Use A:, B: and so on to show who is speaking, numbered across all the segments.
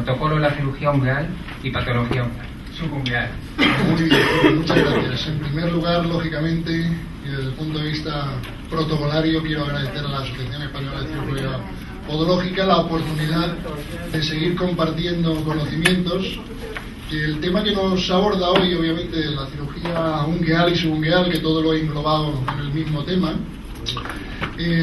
A: protocolo de la cirugía ungueal y patología subungueal.
B: Muy bien, muchas gracias. En primer lugar, lógicamente, y desde el punto de vista protocolario, quiero agradecer a la Asociación Española de Cirugía Podológica la oportunidad de seguir compartiendo conocimientos. El tema que nos aborda hoy, obviamente, la cirugía ungueal y subungueal, que todo lo he englobado en el mismo tema,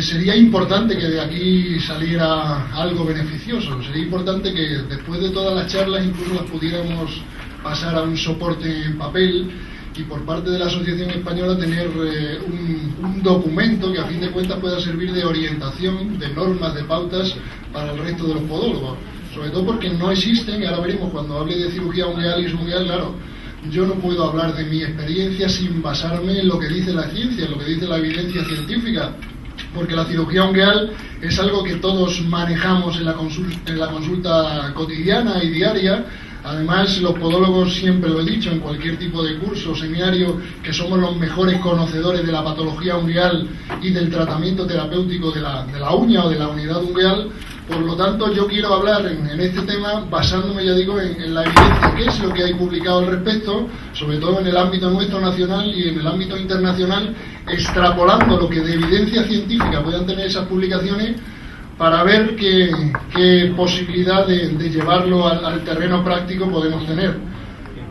B: sería importante que de aquí saliera algo beneficioso. Sería importante que después de todas las charlas incluso las pudiéramos pasar a un soporte en papel y por parte de la Asociación Española tener un documento que a fin de cuentas pueda servir de orientación, de normas, de pautas para el resto de los podólogos. Sobre todo porque no existen, y ahora veremos cuando hable de cirugía ungueal y subungueal, claro, yo no puedo hablar de mi experiencia sin basarme en lo que dice la ciencia, en lo que dice la evidencia científica, porque la cirugía ungueal es algo que todos manejamos en la consulta cotidiana y diaria. Además, los podólogos, siempre lo he dicho, en cualquier tipo de curso o seminario, que somos los mejores conocedores de la patología ungueal y del tratamiento terapéutico de la uña o de la unidad ungueal. Por lo tanto, yo quiero hablar en este tema basándome, ya digo, en la evidencia, qué es lo que hay publicado al respecto, sobre todo en el ámbito nuestro nacional y en el ámbito internacional, extrapolando lo que de evidencia científica puedan tener esas publicaciones, para ver qué posibilidad de llevarlo al terreno práctico podemos tener.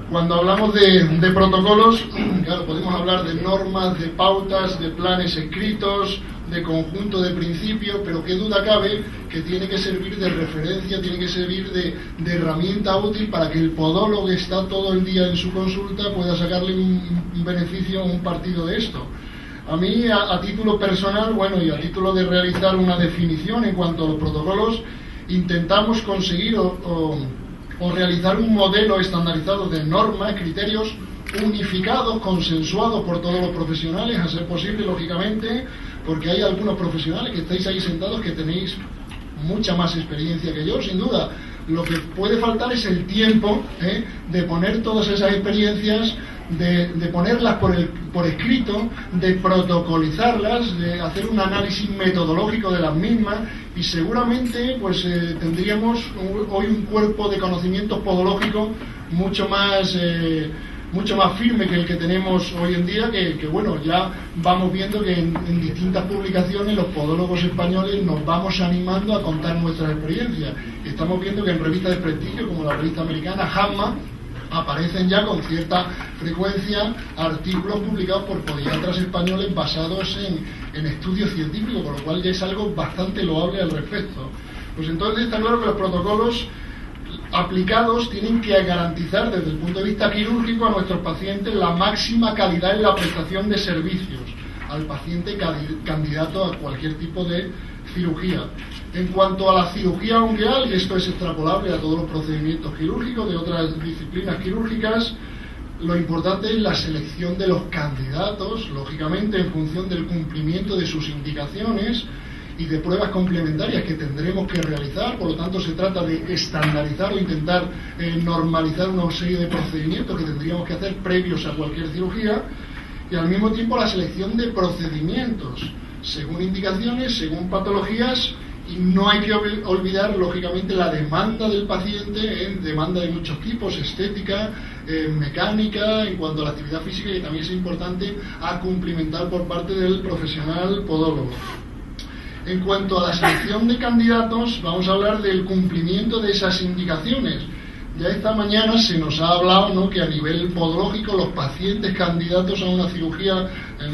B: Cuando hablamos de protocolos, claro, podemos hablar de normas, de pautas, de planes escritos, de conjunto de principios, pero qué duda cabe que tiene que servir de referencia, tiene que servir de herramienta útil para que el podólogo que está todo el día en su consulta pueda sacarle un beneficio, un partido de esto. A mí, a título personal, bueno, y a título de realizar una definición en cuanto a los protocolos, intentamos conseguir o realizar un modelo estandarizado de normas, criterios unificados, consensuados por todos los profesionales, a ser posible, lógicamente, porque hay algunos profesionales que estáis ahí sentados que tenéis mucha más experiencia que yo, sin duda. Lo que puede faltar es el tiempo de poner todas esas experiencias, de ponerlas por escrito, de protocolizarlas, de hacer un análisis metodológico de las mismas, y seguramente pues tendríamos hoy un cuerpo de conocimientos podológicos mucho más firme que el que tenemos hoy en día, que bueno, ya vamos viendo que en distintas publicaciones los podólogos españoles nos vamos animando a contar nuestras experiencias. Estamos viendo que en revistas de prestigio como la revista americana JAMA aparecen ya con cierta frecuencia artículos publicados por podiatras españoles basados en estudios científicos, con lo cual ya es algo bastante loable al respecto. Pues entonces está claro que los protocolos aplicados tienen que garantizar desde el punto de vista quirúrgico a nuestros pacientes la máxima calidad en la prestación de servicios al paciente candidato a cualquier tipo de cirugía. En cuanto a la cirugía ungueal, y esto es extrapolable a todos los procedimientos quirúrgicos de otras disciplinas quirúrgicas, lo importante es la selección de los candidatos, lógicamente en función del cumplimiento de sus indicaciones y de pruebas complementarias que tendremos que realizar. Por lo tanto, se trata de estandarizar o intentar normalizar una serie de procedimientos que tendríamos que hacer previos a cualquier cirugía, y al mismo tiempo la selección de procedimientos según indicaciones, según patologías, y no hay que olvidar lógicamente la demanda del paciente, demanda de muchos tipos, estética, mecánica, en cuanto a la actividad física, que también es importante a cumplimentar por parte del profesional podólogo. En cuanto a la selección de candidatos, vamos a hablar del cumplimiento de esas indicaciones. Ya esta mañana se nos ha hablado, ¿no?, que a nivel podológico los pacientes candidatos a una cirugía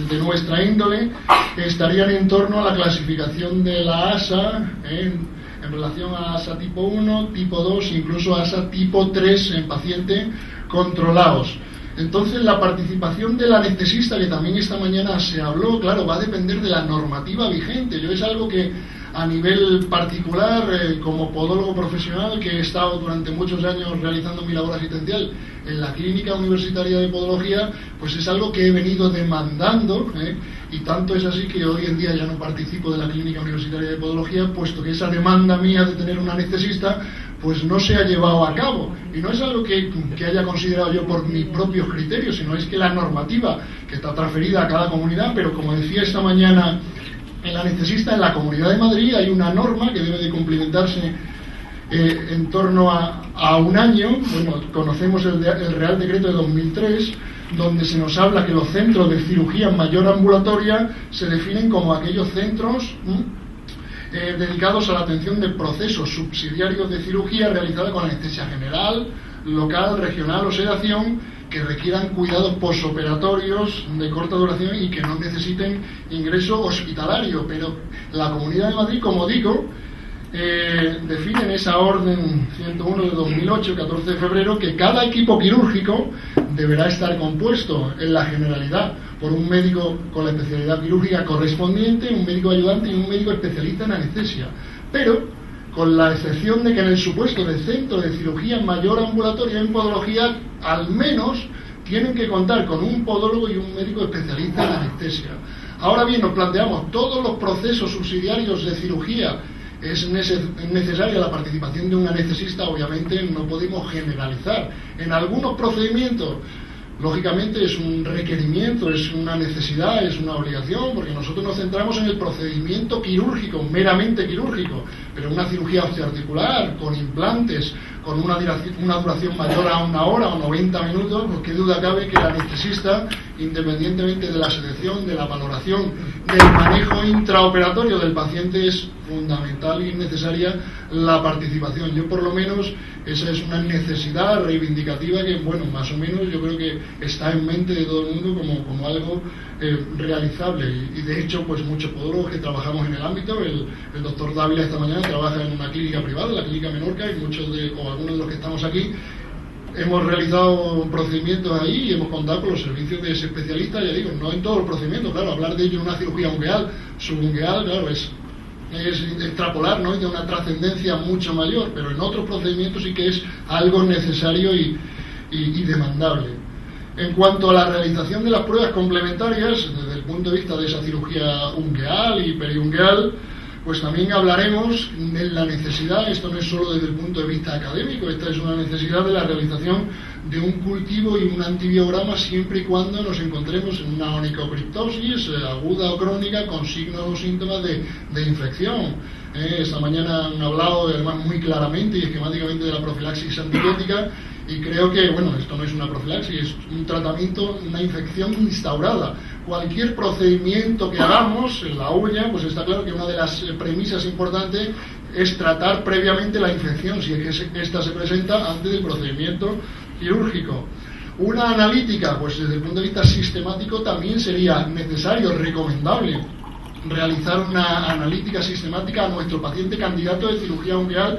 B: de nuestra índole estarían en torno a la clasificación de la ASA en relación a ASA tipo 1, tipo 2 e incluso ASA tipo 3 en pacientes controlados. Entonces, la participación del anestesista, que también esta mañana se habló, claro, va a depender de la normativa vigente. Yo es algo que a nivel particular, como podólogo profesional, que he estado durante muchos años realizando mi labor asistencial en la Clínica Universitaria de Podología, pues es algo que he venido demandando, y tanto es así que hoy en día ya no participo de la Clínica Universitaria de Podología, puesto que esa demanda mía de tener un anestesista pues no se ha llevado a cabo, y no es algo que haya considerado yo por mis propios criterios, sino es que la normativa, que está transferida a cada comunidad, pero como decía esta mañana el anestesista, en la Comunidad de Madrid hay una norma que debe de cumplimentarse en torno a un año. Bueno, conocemos el Real Decreto de 2003, donde se nos habla que los centros de cirugía mayor ambulatoria se definen como aquellos centros dedicados a la atención de procesos subsidiarios de cirugía realizada con anestesia general, local, regional o sedación, que requieran cuidados posoperatorios de corta duración y que no necesiten ingreso hospitalario. Pero la Comunidad de Madrid, como digo, define en esa orden 101 de 2008, 14 de febrero, que cada equipo quirúrgico deberá estar compuesto en la generalidad por un médico con la especialidad quirúrgica correspondiente, un médico ayudante y un médico especialista en anestesia, pero con la excepción de que en el supuesto de centro de cirugía mayor ambulatoria en podología, al menos tienen que contar con un podólogo y un médico especialista en anestesia. Ahora bien, nos planteamos, todos los procesos subsidiarios de cirugía es necesaria la participación de un anestesista. Obviamente no podemos generalizar. En algunos procedimientos, lógicamente es un requerimiento, es una necesidad, es una obligación, porque nosotros nos centramos en el procedimiento quirúrgico, meramente quirúrgico, pero una cirugía osteoarticular, con implantes, con una duración mayor a 1 hora o 90 minutos, pues qué duda cabe que el anestesista, independientemente de la selección, de la valoración, del manejo intraoperatorio del paciente, es fundamental y necesaria la participación. Yo, por lo menos, esa es una necesidad reivindicativa que, bueno, más o menos yo creo que está en mente de todo el mundo como algo realizable. Y de hecho, pues muchos podólogos que trabajamos en el ámbito, el doctor Dávila esta mañana trabaja en una clínica privada, la clínica Menorca, y algunos de los que estamos aquí hemos realizado procedimientos ahí y hemos contado con los servicios de ese especialista. Ya digo, no en todos los procedimientos, claro, hablar de ello en una cirugía ungueal, subungueal, claro, es extrapolar, ¿no?, de una trascendencia mucho mayor, pero en otros procedimientos sí que es algo necesario y demandable. En cuanto a la realización de las pruebas complementarias, desde el punto de vista de esa cirugía ungueal y periungueal, pues también hablaremos de la necesidad. Esto no es solo desde el punto de vista académico, esta es una necesidad de la realización de un cultivo y un antibiograma siempre y cuando nos encontremos en una onicocriptosis aguda o crónica con signos o síntomas de infección. Esta mañana han hablado además muy claramente y esquemáticamente de la profilaxis antibiótica, y creo que, bueno, esto no es una profilaxis, es un tratamiento, una infección instaurada. Cualquier procedimiento que hagamos en la uña, pues está claro que una de las premisas importantes es tratar previamente la infección, si es que esta se presenta antes del procedimiento quirúrgico. Una analítica, pues desde el punto de vista sistemático también sería necesario, recomendable, realizar una analítica sistemática a nuestro paciente candidato de cirugía ungueal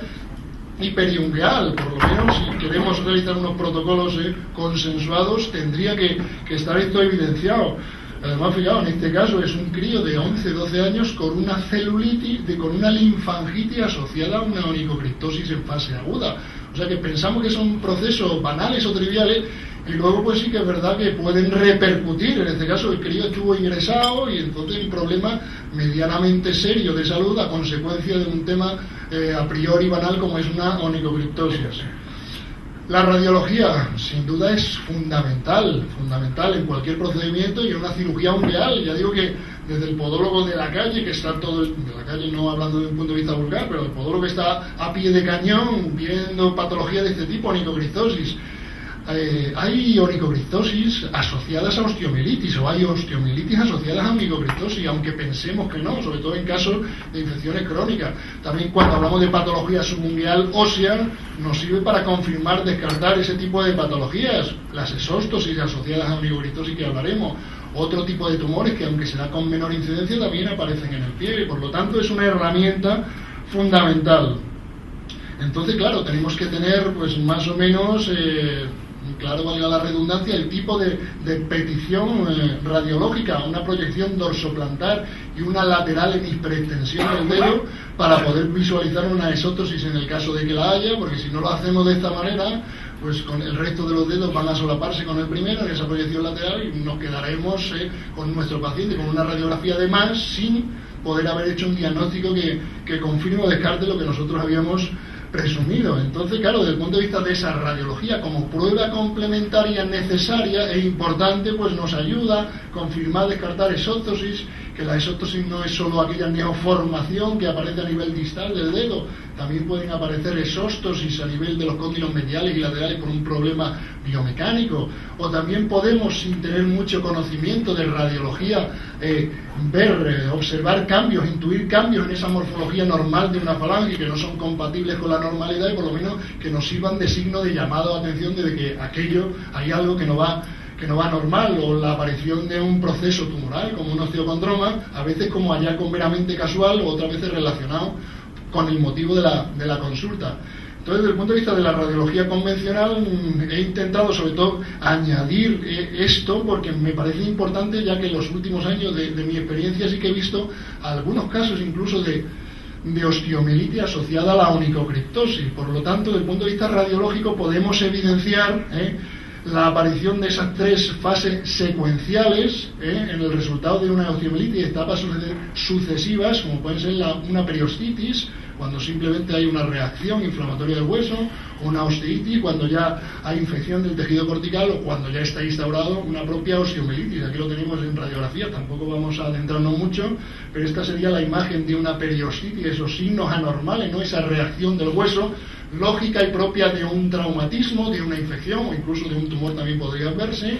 B: y periungueal. Por lo menos, si queremos realizar unos protocolos consensuados, tendría que estar esto evidenciado. Además, fijaos, en este caso es un crío de 11-12 años con una celulitis, con una linfangitis asociada a una onicocriptosis en fase aguda. O sea que pensamos que son procesos banales o triviales, y luego pues sí que es verdad que pueden repercutir. En este caso el crío estuvo ingresado y entonces un problema medianamente serio de salud a consecuencia de un tema a priori banal como es una onicocriptosis. La radiología, sin duda, es fundamental en cualquier procedimiento y en una cirugía ungueal. Ya digo que desde el podólogo de la calle, que está todo, de la calle no hablando desde un punto de vista vulgar, pero el podólogo que está a pie de cañón viendo patologías de este tipo, onicocriptosis. Hay onicocriptosis asociadas a osteomielitis, o hay osteomielitis asociadas a onicocriptosis, aunque pensemos que no, sobre todo en casos de infecciones crónicas. También cuando hablamos de patología subungueal ósea, nos sirve para confirmar, descartar ese tipo de patologías, las exóstosis asociadas a onicocriptosis que hablaremos, otro tipo de tumores que, aunque se da con menor incidencia, también aparecen en el pie, y por lo tanto es una herramienta fundamental. Entonces, claro, tenemos que tener pues más o menos claro, valga la redundancia, el tipo de petición radiológica, una proyección dorsoplantar y una lateral en hiperextensión del dedo para poder visualizar una exóstosis en el caso de que la haya, porque si no lo hacemos de esta manera, pues con el resto de los dedos van a solaparse con el primero en esa proyección lateral y nos quedaremos con nuestro paciente con una radiografía de más sin poder haber hecho un diagnóstico que confirme o descarte lo que nosotros habíamos presumido. Entonces, claro, desde el punto de vista de esa radiología como prueba complementaria necesaria e importante, pues nos ayuda a confirmar, descartar exóstosis, que que la exostosis no es solo aquella neoformación que aparece a nivel distal del dedo, también pueden aparecer exostosis a nivel de los cóndilos mediales y laterales por un problema biomecánico, o también podemos, sin tener mucho conocimiento de radiología, observar cambios, intuir cambios en esa morfología normal de una falange que no son compatibles con la normalidad y por lo menos que nos sirvan de signo de llamado a atención de que aquello, hay algo que no va normal, o la aparición de un proceso tumoral como un osteocondroma, a veces como hallazgo meramente casual o otras veces relacionado con el motivo de la consulta. Entonces, desde el punto de vista de la radiología convencional, he intentado sobre todo añadir esto porque me parece importante, ya que en los últimos años de mi experiencia sí que he visto algunos casos incluso de osteomielitis asociada a la onicocriptosis. Por lo tanto, desde el punto de vista radiológico podemos evidenciar la aparición de esas tres fases secuenciales en el resultado de una osteomielitis, etapas sucesivas, como pueden ser una periostitis, cuando simplemente hay una reacción inflamatoria del hueso, o una osteitis, cuando ya hay infección del tejido cortical, o cuando ya está instaurado una propia osteomielitis. Aquí lo tenemos en radiografía, tampoco vamos a adentrarnos mucho, pero esta sería la imagen de una periostitis, esos signos anormales, ¿no? Esa reacción del hueso, lógica y propia de un traumatismo, de una infección o incluso de un tumor también podría verse.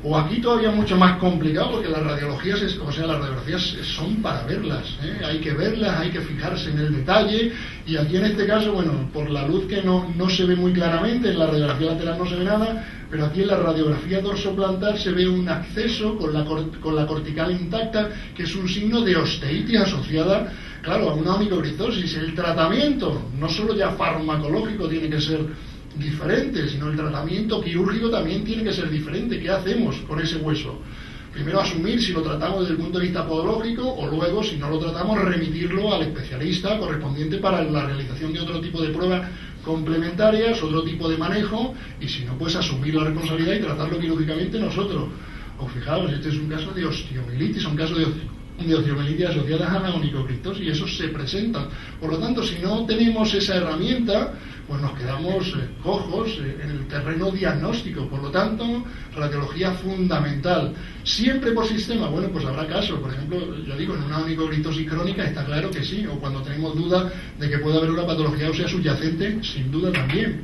B: O aquí todavía mucho más complicado porque las radiologías, las radiografías son para verlas, hay que verlas, hay que fijarse en el detalle, y aquí en este caso, bueno, por la luz que no se ve muy claramente, en la radiografía lateral no se ve nada, pero aquí en la radiografía dorsoplantar se ve un acceso con la cortical intacta, que es un signo de osteitis asociada, claro, a una onicocriptosis. El tratamiento, no solo ya farmacológico, tiene que ser diferente, sino el tratamiento quirúrgico también tiene que ser diferente. ¿Qué hacemos con ese hueso? Primero asumir si lo tratamos desde el punto de vista podológico, o luego, si no lo tratamos, remitirlo al especialista correspondiente para la realización de otro tipo de pruebas complementarias, otro tipo de manejo, y si no, pues asumir la responsabilidad y tratarlo quirúrgicamente nosotros. O fijaos, este es un caso de osteomielitis, un caso de osteomielitis asociadas a la onicocriptosis, y esos se presentan. Por lo tanto, si no tenemos esa herramienta, pues nos quedamos cojos en el terreno diagnóstico. Por lo tanto, radiología fundamental. Siempre por sistema, bueno, pues habrá casos. Por ejemplo, yo digo, en una onicocriptosis crónica está claro que sí, o cuando tenemos duda de que puede haber una patología ósea subyacente, sin duda también.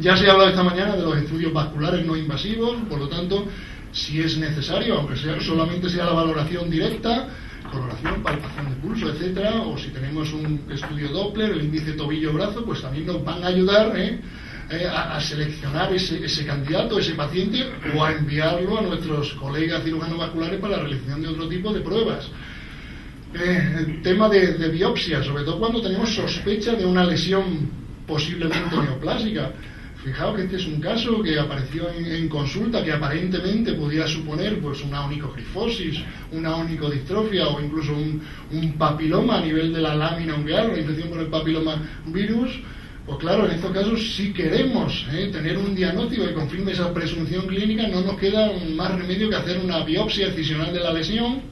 B: Ya se ha hablado esta mañana de los estudios vasculares no invasivos, por lo tanto, si es necesario, aunque solamente sea la valoración directa, coloración, palpación de pulso, etcétera, o si tenemos un estudio Doppler, el índice tobillo-brazo, pues también nos van a ayudar a seleccionar ese candidato, ese paciente, o a enviarlo a nuestros colegas cirujanos vasculares para la realización de otro tipo de pruebas. El tema de biopsia, sobre todo cuando tenemos sospecha de una lesión posiblemente neoplásica. Fijaos que este es un caso que apareció en consulta, que aparentemente pudiera suponer pues una onicocrifosis, una onicodistrofia o incluso un papiloma a nivel de la lámina ungueal, una infección por el papiloma virus. Pues claro, en estos casos, si queremos tener un diagnóstico que confirme esa presunción clínica, no nos queda más remedio que hacer una biopsia excisional de la lesión,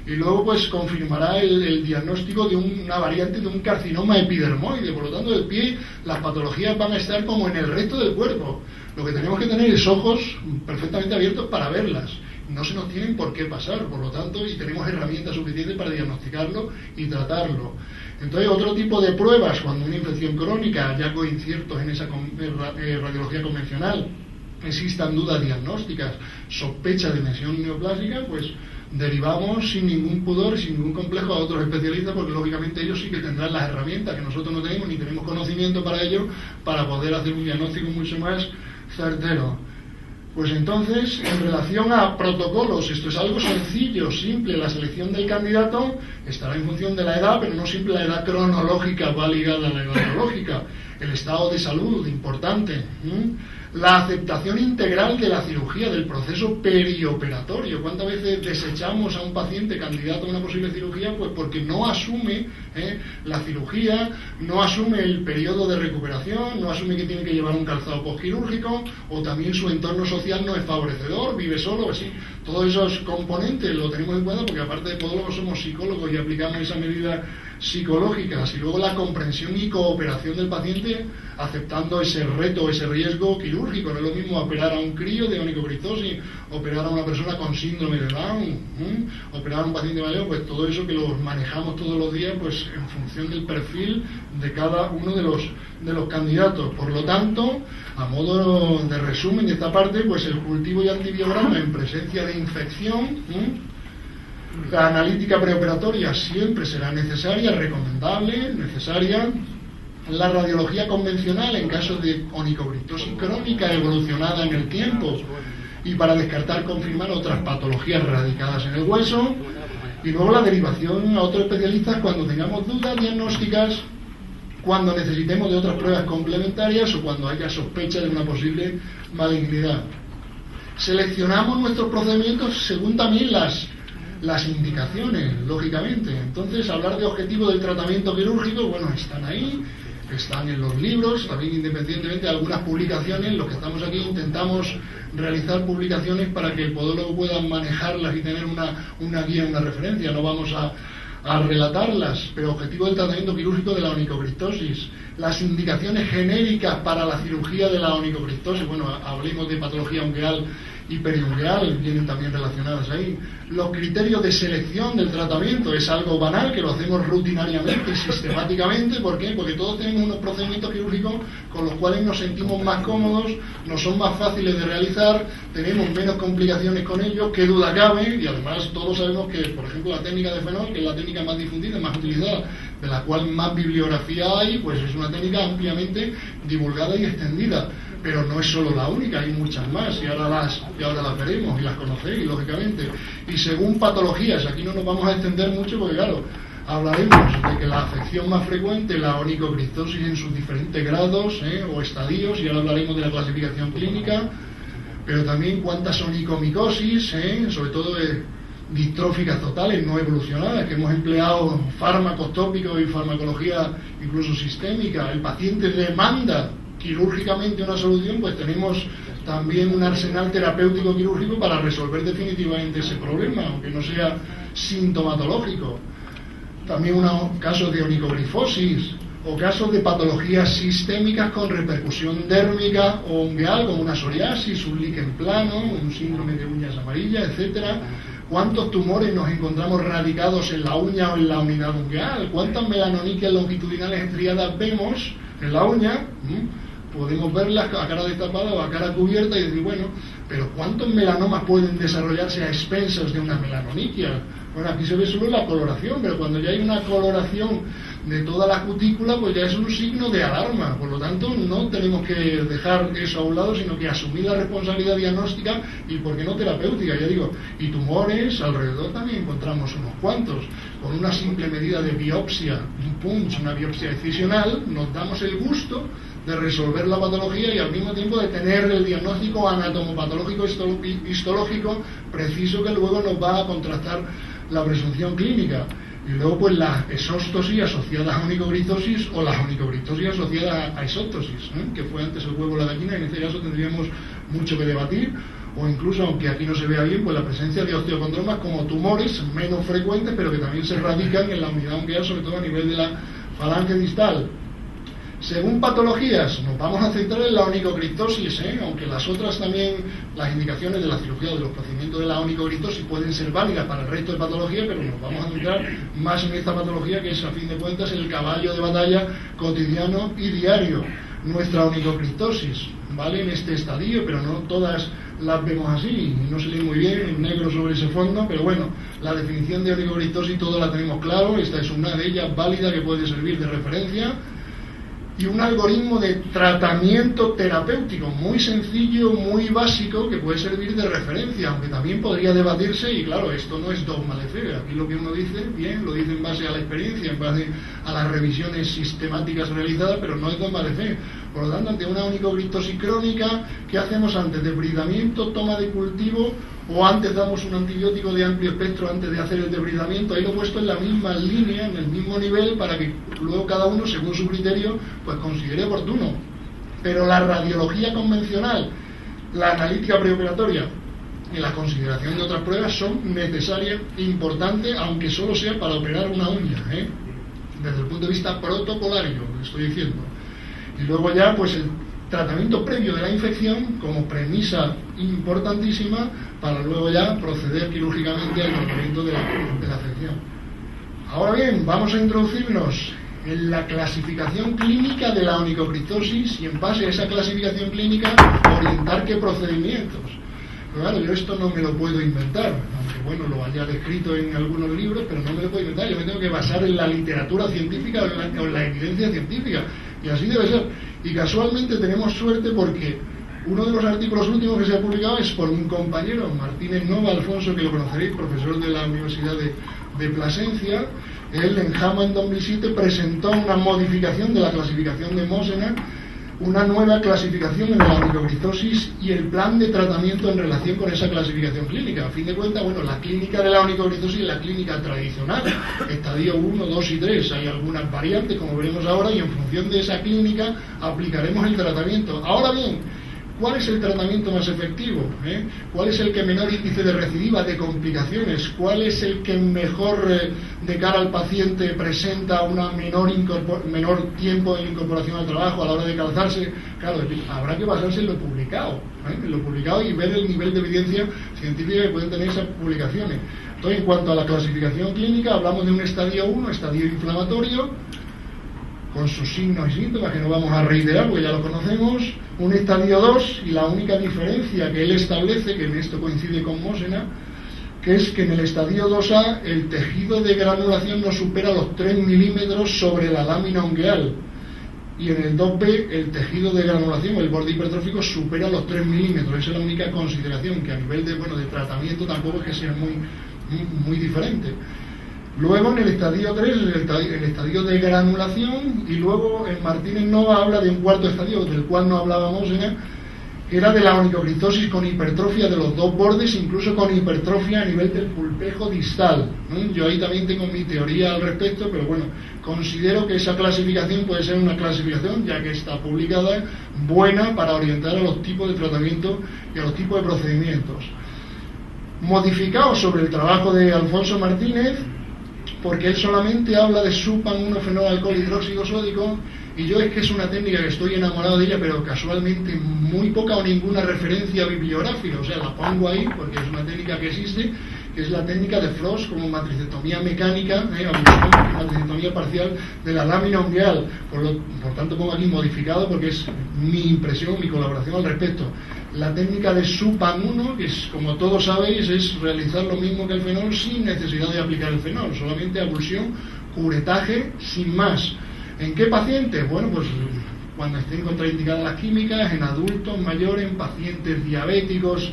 B: y luego pues confirmará el diagnóstico de una variante de un carcinoma epidermoide. Por lo tanto, del pie las patologías van a estar como en el resto del cuerpo. Lo que tenemos que tener es ojos perfectamente abiertos para verlas. No se nos tienen por qué pasar, por lo tanto, y tenemos herramientas suficientes para diagnosticarlo y tratarlo. Entonces, otro tipo de pruebas, cuando una infección crónica, hallazgos inciertos en esa radiología convencional, existan dudas diagnósticas, sospecha de lesión neoplásica, pues derivamos sin ningún pudor, sin ningún complejo a otros especialistas, porque lógicamente ellos sí que tendrán las herramientas que nosotros no tenemos, ni tenemos conocimiento para ello, para poder hacer un diagnóstico mucho más certero. Pues entonces, en relación a protocolos, esto es algo sencillo, simple. La selección del candidato estará en función de la edad, pero no siempre la edad cronológica va ligada a la edad biológica. El estado de salud, importante. La aceptación integral de la cirugía, del proceso perioperatorio. ¿Cuántas veces desechamos a un paciente candidato a una posible cirugía? Pues porque no asume la cirugía, no asume el periodo de recuperación, no asume que tiene que llevar un calzado postquirúrgico, o también su entorno social no es favorecedor, vive solo, así. Todos esos componentes lo tenemos en cuenta porque aparte de podólogos somos psicólogos y aplicamos esa medida psicológicas, y luego la comprensión y cooperación del paciente aceptando ese reto, ese riesgo quirúrgico. No es lo mismo operar a un crío de onicocristosis, operar a una persona con síndrome de Down, operar a un paciente mayor, pues todo eso que lo manejamos todos los días, pues en función del perfil de cada uno de los candidatos. Por lo tanto, a modo de resumen de esta parte, pues el cultivo y antibiograma en presencia de infección, la analítica preoperatoria siempre será necesaria, recomendable, necesaria. La radiología convencional en caso de onicocristosis crónica evolucionada en el tiempo y para descartar, confirmar otras patologías radicadas en el hueso. Y luego la derivación a otros especialistas cuando tengamos dudas diagnósticas, cuando necesitemos de otras pruebas complementarias o cuando haya sospecha de una posible malignidad. Seleccionamos nuestros procedimientos según también las indicaciones, lógicamente. Entonces, hablar de objetivos del tratamiento quirúrgico, bueno, están ahí, están en los libros, también independientemente de algunas publicaciones. Los que estamos aquí intentamos realizar publicaciones para que el podólogo pueda manejarlas y tener una guía, una referencia. No vamos a relatarlas, pero objetivo del tratamiento quirúrgico de la onicocristosis, las indicaciones genéricas para la cirugía de la onicocristosis, bueno, hablemos de patología ungueal y periungueal, vienen también relacionadas ahí. Los criterios de selección del tratamiento es algo banal, que lo hacemos rutinariamente y sistemáticamente. ¿Por qué? Porque todos tenemos unos procedimientos quirúrgicos con los cuales nos sentimos más cómodos, nos son más fáciles de realizar, tenemos menos complicaciones con ellos, qué duda cabe, y además todos sabemos que, por ejemplo, la técnica de Fenol, que es la técnica más difundida, más utilizada, de la cual más bibliografía hay, pues es una técnica ampliamente divulgada y extendida. Pero no es solo la única, hay muchas más, y ahora las veremos y las conocéis, lógicamente. Y según patologías, aquí no nos vamos a extender mucho porque, claro, hablaremos de que la afección más frecuente, la onicocristosis en sus diferentes grados o estadios, y ahora hablaremos de la clasificación clínica, pero también cuántas onicomicosis, sobre todo distróficas totales no evolucionadas, que hemos empleado fármacos tópicos y farmacología incluso sistémica. El paciente demanda quirúrgicamente una solución, pues tenemos también un arsenal terapéutico quirúrgico para resolver definitivamente ese problema, aunque no sea sintomatológico. También casos de onicogrifosis o casos de patologías sistémicas con repercusión dérmica o ungueal, como una psoriasis, un líquen plano, un síndrome de uñas amarillas, etcétera. ¿Cuántos tumores nos encontramos radicados en la uña o en la unidad ungueal? ¿Cuántas melanoniquias longitudinales estriadas vemos en la uña? Podemos verlas a cara destapada o a cara cubierta y decir, bueno, pero ¿cuántos melanomas pueden desarrollarse a expensas de una melanoniquia? Bueno, aquí se ve solo la coloración, pero cuando ya hay una coloración de toda la cutícula, pues ya es un signo de alarma. Por lo tanto, no tenemos que dejar eso a un lado, sino que asumir la responsabilidad diagnóstica y, ¿por qué no, terapéutica? Ya digo, y tumores alrededor también encontramos unos cuantos. Con una simple medida de biopsia, un punch, una biopsia excisional, nos damos el gusto de resolver la patología y al mismo tiempo de tener el diagnóstico anatomopatológico histológico preciso, que luego nos va a contrastar la presunción clínica. Y luego, pues, las exóstosis asociadas a onicocristosis o las onicocristosis asociadas a exóstosis, que fue antes el huevo o la gallina. En este caso tendríamos mucho que debatir, o incluso, aunque aquí no se vea bien, pues la presencia de osteocondromas como tumores menos frecuentes, pero que también se radican en la unidad ungueal, sobre todo a nivel de la falange distal. Según patologías, nos vamos a centrar en la onicocristosis, aunque las otras también, las indicaciones de la cirugía o de los procedimientos de la onicocristosis pueden ser válidas para el resto de patologías, pero nos vamos a centrar más en esta patología, que es, a fin de cuentas, el caballo de batalla cotidiano y diario. Nuestra onicocristosis, ¿vale?, en este estadio, pero no todas las vemos así, no se lee muy bien en negro sobre ese fondo, pero bueno, la definición de onicocristosis todos la tenemos claro. Esta es una de ellas válida que puede servir de referencia. Y un algoritmo de tratamiento terapéutico muy sencillo, muy básico, que puede servir de referencia, aunque también podría debatirse. Y claro, esto no es dogma de fe, aquí lo que uno dice, bien, lo dice en base a la experiencia, en base a las revisiones sistemáticas realizadas, pero no es dogma de fe. Por lo tanto, ante una onicocristosis crónica, ¿qué hacemos antes? ¿Debridamiento, toma de cultivo, o antes damos un antibiótico de amplio espectro antes de hacer el debridamiento? Ahí lo he puesto en la misma línea, en el mismo nivel, para que luego cada uno, según su criterio, pues considere oportuno. Pero la radiología convencional, la analítica preoperatoria y la consideración de otras pruebas son necesarias, importantes, aunque solo sea para operar una uña, desde el punto de vista protocolario, lo estoy diciendo. Y luego ya, pues el tratamiento previo de la infección como premisa importantísima para luego ya proceder quirúrgicamente al tratamiento de la afección. Ahora bien, vamos a introducirnos en la clasificación clínica de la onicocriptosis y en base a esa clasificación clínica orientar qué procedimientos. Pero claro, yo esto no me lo puedo inventar, aunque bueno, lo haya descrito en algunos libros, pero no me lo puedo inventar, yo me tengo que basar en la literatura científica o en la evidencia científica, y así debe ser. Y casualmente tenemos suerte porque uno de los artículos últimos que se ha publicado es por un compañero, Martínez Nova Alfonso, que lo conoceréis, profesor de la Universidad de Plasencia. Él en JAMA en 2007 presentó una modificación de la clasificación de Mosena, una nueva clasificación en la onicocriptosis y el plan de tratamiento en relación con esa clasificación clínica. A fin de cuentas, bueno, la clínica de la onicocriptosis es la clínica tradicional, estadio 1, 2 y 3. Hay algunas variantes, como veremos ahora, y en función de esa clínica aplicaremos el tratamiento. Ahora bien, ¿cuál es el tratamiento más efectivo? ¿Cuál es el que menor índice de recidiva, de complicaciones? ¿Cuál es el que mejor de cara al paciente presenta una menor tiempo de incorporación al trabajo a la hora de calzarse? Claro, habrá que basarse en lo publicado y ver el nivel de evidencia científica que pueden tener esas publicaciones. Entonces, en cuanto a la clasificación clínica, hablamos de un estadio 1, estadio inflamatorio, con sus signos y síntomas que no vamos a reiterar porque ya lo conocemos, un estadio 2, y la única diferencia que él establece, que en esto coincide con Mosena, que es que en el estadio 2A el tejido de granulación no supera los 3 milímetros sobre la lámina ungueal, y en el 2B el tejido de granulación, el borde hipertrófico, supera los 3 milímetros. Esa es la única consideración, que a nivel de tratamiento tampoco es que sea muy diferente. Luego en el estadio 3, el estadio de granulación, y luego en Martínez Nova habla de un cuarto estadio, del cual no hablábamos, que era de la onicocriptosis con hipertrofia de los dos bordes, incluso con hipertrofia a nivel del pulpejo distal. Yo ahí también tengo mi teoría al respecto, pero bueno, considero que esa clasificación puede ser una clasificación, ya que está publicada, buena para orientar a los tipos de tratamiento y a los tipos de procedimientos. Modificado sobre el trabajo de Alfonso Martínez, porque él solamente habla de supan-1-fenol alcohol hidróxido sódico, y yo es que es una técnica que estoy enamorado de ella, pero casualmente muy poca o ninguna referencia bibliográfica. O sea, la pongo ahí porque es una técnica que existe, que es la técnica de Frost como matricectomía mecánica, matricectomía parcial de la lámina ungueal. Por tanto pongo aquí modificado porque es mi impresión, mi colaboración al respecto. La técnica de SUPAN-1, que es, como todos sabéis, es realizar lo mismo que el fenol sin necesidad de aplicar el fenol, solamente abulsión, curetaje, sin más. ¿En qué pacientes? Bueno, pues cuando estén contraindicadas las químicas, en adultos mayores, en pacientes diabéticos,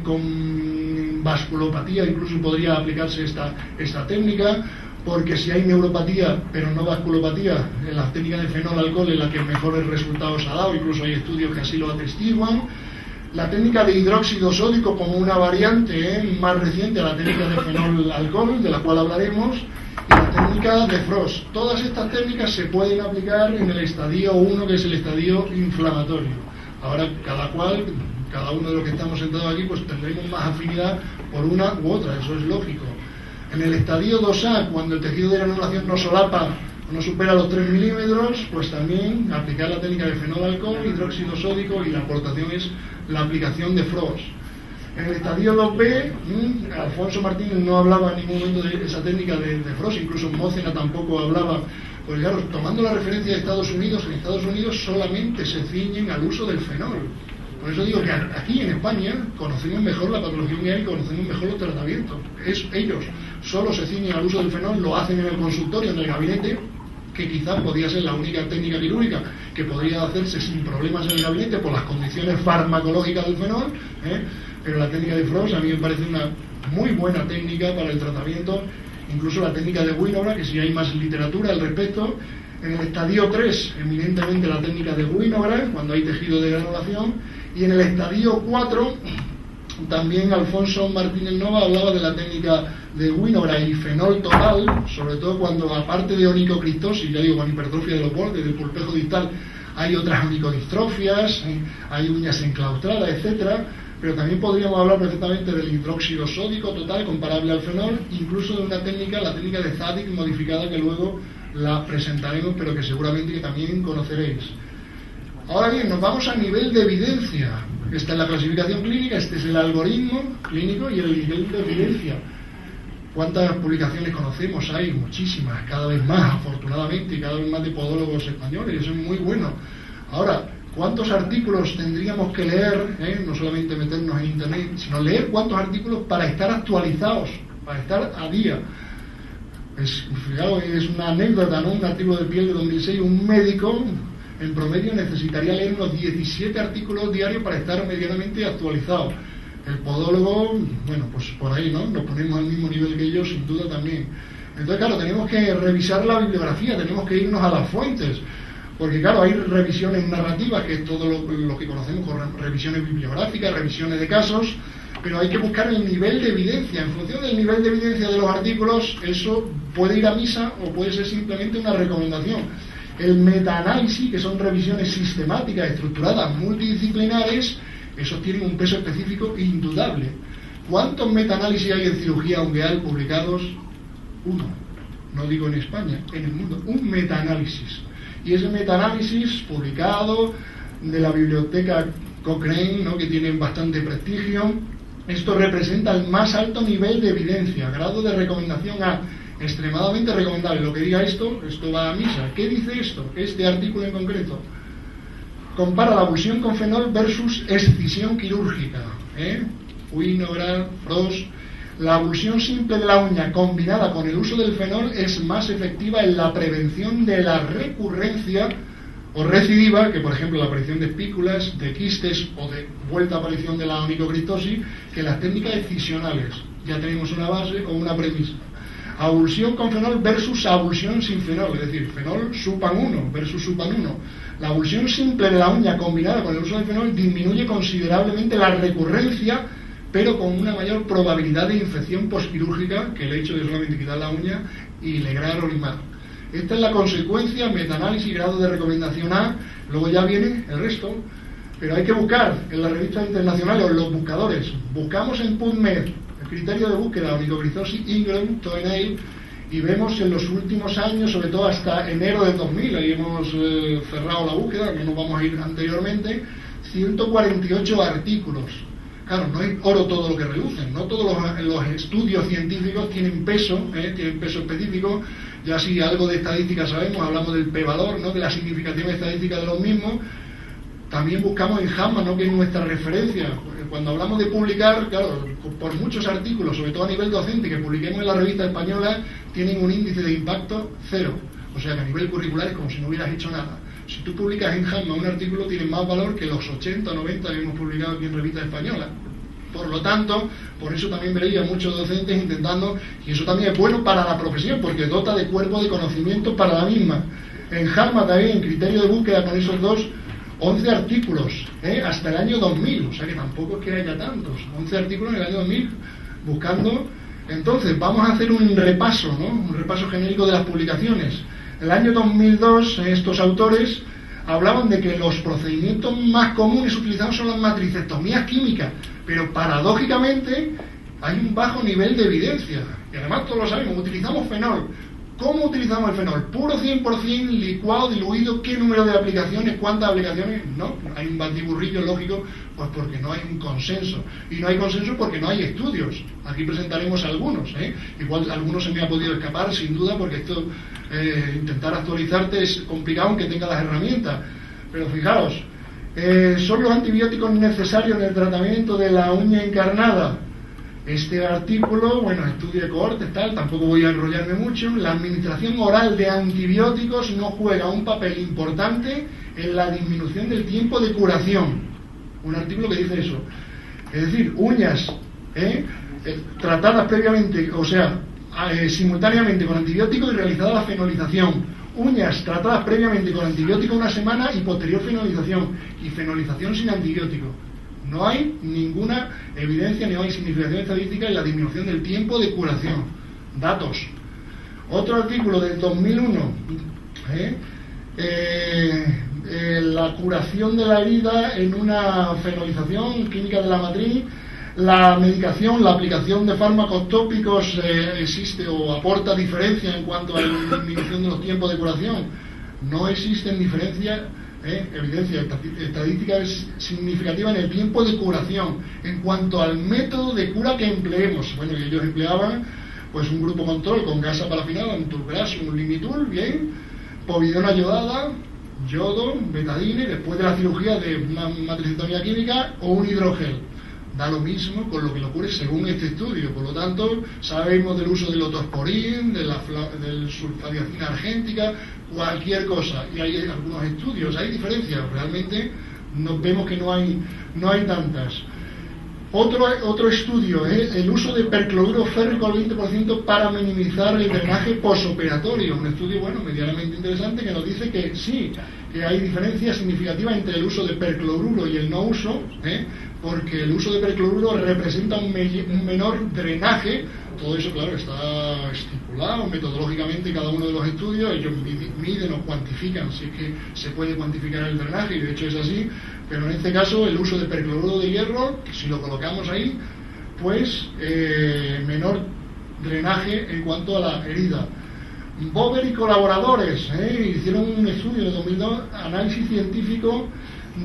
B: con vasculopatía, incluso podría aplicarse esta técnica, porque si hay neuropatía, pero no vasculopatía, en la técnica de fenol-alcohol es la que mejores resultados ha dado, incluso hay estudios que así lo atestiguan. La técnica de hidróxido sódico como una variante más reciente a la técnica de fenol-alcohol, de la cual hablaremos, y la técnica de Frost. Todas estas técnicas se pueden aplicar en el estadio 1, que es el estadio inflamatorio. Ahora, cada uno de los que estamos sentados aquí, pues tendremos más afinidad por una u otra, eso es lógico. En el estadio 2A, cuando el tejido de granulación no solapa o no supera los 3 milímetros, pues también aplicar la técnica de fenol-alcohol, hidróxido sódico, y la aportación es la aplicación de Frost. En el estadio 2B, Alfonso Martínez no hablaba en ningún momento de esa técnica de Frost, incluso Mosena tampoco hablaba. Pues claro, tomando la referencia de Estados Unidos, en Estados Unidos solamente se ciñen al uso del fenol. Por eso digo que aquí en España conocemos mejor la patología ungueal y conocemos mejor los tratamientos. Ellos solo se ciñen al uso del fenol, lo hacen en el consultorio, en el gabinete, que quizás podría ser la única técnica quirúrgica que podría hacerse sin problemas en el gabinete por las condiciones farmacológicas del fenol, pero la técnica de Frost a mí me parece una muy buena técnica para el tratamiento, incluso la técnica de Winograd, que si hay más literatura al respecto. En el estadio 3, eminentemente la técnica de Winograd, cuando hay tejido de granulación, y en el estadio 4, también Alfonso Martínez Nova hablaba de la técnica de Winograd y fenol total, sobre todo cuando, aparte de onicocriptosis, ya digo, con hipertrofia de los bordes, del pulpejo distal, hay otras onicodistrofias, hay uñas enclaustradas, etcétera. Pero también podríamos hablar perfectamente del hidróxido sódico total comparable al fenol, incluso de una técnica, la técnica de Zadig modificada, que luego la presentaremos, pero que seguramente que también conoceréis. Ahora bien, nos vamos a nivel de evidencia. Esta es la clasificación clínica, este es el algoritmo clínico y el nivel de evidencia. ¿Cuántas publicaciones conocemos? Hay muchísimas, cada vez más, afortunadamente, y cada vez más de podólogos españoles, y eso es muy bueno. Ahora, ¿cuántos artículos tendríamos que leer? No solamente meternos en internet, sino leer cuántos artículos para estar actualizados, para estar a día. Fijaos, es una anécdota, ¿no? Un artículo de Piel de 2006, un médico en promedio necesitaría leer unos 17 artículos diarios para estar medianamente actualizado. El podólogo, bueno, pues por ahí, ¿no? Nos ponemos al mismo nivel que ellos, sin duda también. Entonces, claro, tenemos que revisar la bibliografía, tenemos que irnos a las fuentes, porque, claro, hay revisiones narrativas, que es todo lo que conocemos con revisiones bibliográficas, revisiones de casos, pero hay que buscar el nivel de evidencia. En función del nivel de evidencia de los artículos, eso puede ir a misa o puede ser simplemente una recomendación. El metaanálisis, que son revisiones sistemáticas, estructuradas, multidisciplinares, esos tienen un peso específico indudable. ¿Cuántos metaanálisis hay en cirugía ungueal publicados? Uno. No digo en España, en el mundo. Un metaanálisis. Y ese metaanálisis publicado de la biblioteca Cochrane, ¿no?, que tienen bastante prestigio, esto representa el más alto nivel de evidencia, grado de recomendación A, extremadamente recomendable. Lo que diga esto va a misa. ¿Qué dice esto? Este artículo en concreto compara la abulsión con fenol versus excisión quirúrgica. Winograd, Frost. La abulsión simple de la uña combinada con el uso del fenol es más efectiva en la prevención de la recurrencia o recidiva, que por ejemplo la aparición de espículas, de quistes o de vuelta a aparición de la onicocristosis, que las técnicas excisionales. Ya tenemos una base o una premisa. Abulsión con fenol versus abulsión sin fenol, es decir, fenol Supan 1 versus Supan 1. La abulsión simple de la uña combinada con el uso del fenol disminuye considerablemente la recurrencia, pero con una mayor probabilidad de infección postquirúrgica que el hecho de solamente quitar la uña y legrar o limar. Esta es la consecuencia, metaanálisis, grado de recomendación A, luego ya viene el resto, pero hay que buscar en las revistas internacionales o en los buscadores. Buscamos en PubMed el criterio de búsqueda, onicocristosis Ingram, Toenail, y vemos en los últimos años, sobre todo hasta enero del 2000, ahí hemos cerrado la búsqueda, no nos vamos a ir anteriormente, 148 artículos. Claro, no es oro todo lo que relucen, no todos los estudios científicos tienen peso específico. Ya si algo de estadística sabemos, hablamos del p-valor, ¿no?, de la significación estadística de los mismos. También buscamos en JAMA, ¿no?, que es nuestra referencia. Cuando hablamos de publicar, claro, por muchos artículos, sobre todo a nivel docente, que publiquemos en la revista española, tienen un índice de impacto 0. O sea que a nivel curricular es como si no hubieras hecho nada. Si tú publicas en JAMA un artículo, tiene más valor que los 80 o 90 que hemos publicado aquí en revista española. Por lo tanto, por eso también veía muchos docentes intentando, y eso también es bueno para la profesión, porque dota de cuerpo de conocimiento para la misma. En JAMA también, en criterio de búsqueda con esos 11 artículos, hasta el año 2000, o sea que tampoco es que haya tantos, 11 artículos en el año 2000, buscando. Entonces, vamos a hacer un repaso, ¿no?, un repaso genérico de las publicaciones. En el año 2002, estos autores hablaban de que los procedimientos más comunes utilizados son las matricectomías químicas, pero paradójicamente hay un bajo nivel de evidencia, y además todos lo sabemos, utilizamos fenol. ¿Cómo utilizamos el fenol? ¿Puro 100%, licuado, diluido? ¿Qué número de aplicaciones? ¿Cuántas aplicaciones? No, hay un batiburrillo lógico, pues porque no hay un consenso. Y no hay consenso porque no hay estudios. Aquí presentaremos algunos, Igual algunos se me ha podido escapar, sin duda, porque esto, intentar actualizarte es complicado aunque tenga las herramientas. Pero fijaos, ¿son los antibióticos necesarios en el tratamiento de la uña encarnada? Este artículo, bueno, estudio de cohortes, tal, tampoco voy a enrollarme mucho. La administración oral de antibióticos no juega un papel importante en la disminución del tiempo de curación. Un artículo que dice eso. Es decir, uñas tratadas previamente, o sea, simultáneamente con antibiótico y realizada la fenolización. Uñas tratadas previamente con antibiótico una semana y posterior fenolización. Y fenolización sin antibiótico. No hay ninguna evidencia, ni hay significación estadística en la disminución del tiempo de curación. Datos. Otro artículo del 2001. La curación de la herida en una fenolización química de la matriz. La medicación, la aplicación de fármacos tópicos existe o aporta diferencia en cuanto a la disminución de los tiempos de curación. No existen evidencia estadística significativa en el tiempo de curación. En cuanto al método de cura que empleemos, bueno, ellos empleaban pues un grupo control con gasa parafinada, un turgras, un limitul, bien, povidona yodada, yodo, betadine, después de la cirugía de una matricectomía química o un hidrogel. Da lo mismo con lo que le ocurre según este estudio. Por lo tanto, sabemos del uso del otosporín, del sulfadiazina argéntica, cualquier cosa. Y hay algunos estudios, hay diferencias. Realmente nos vemos que no hay tantas. Otro estudio es el uso de percloruro férrico al 20% para minimizar el drenaje posoperatorio. Un estudio, bueno, medianamente interesante que nos dice que sí, que hay diferencias significativas entre el uso de percloruro y el no uso, porque el uso de percloruro representa un menor drenaje. Todo eso, claro, está estipulado metodológicamente en cada uno de los estudios. Ellos miden o cuantifican si es que se puede cuantificar el drenaje, y de hecho es así. Pero en este caso, el uso de percloruro de hierro, si lo colocamos ahí, pues menor drenaje en cuanto a la herida. Bober y colaboradores hicieron un estudio en 2002, análisis científico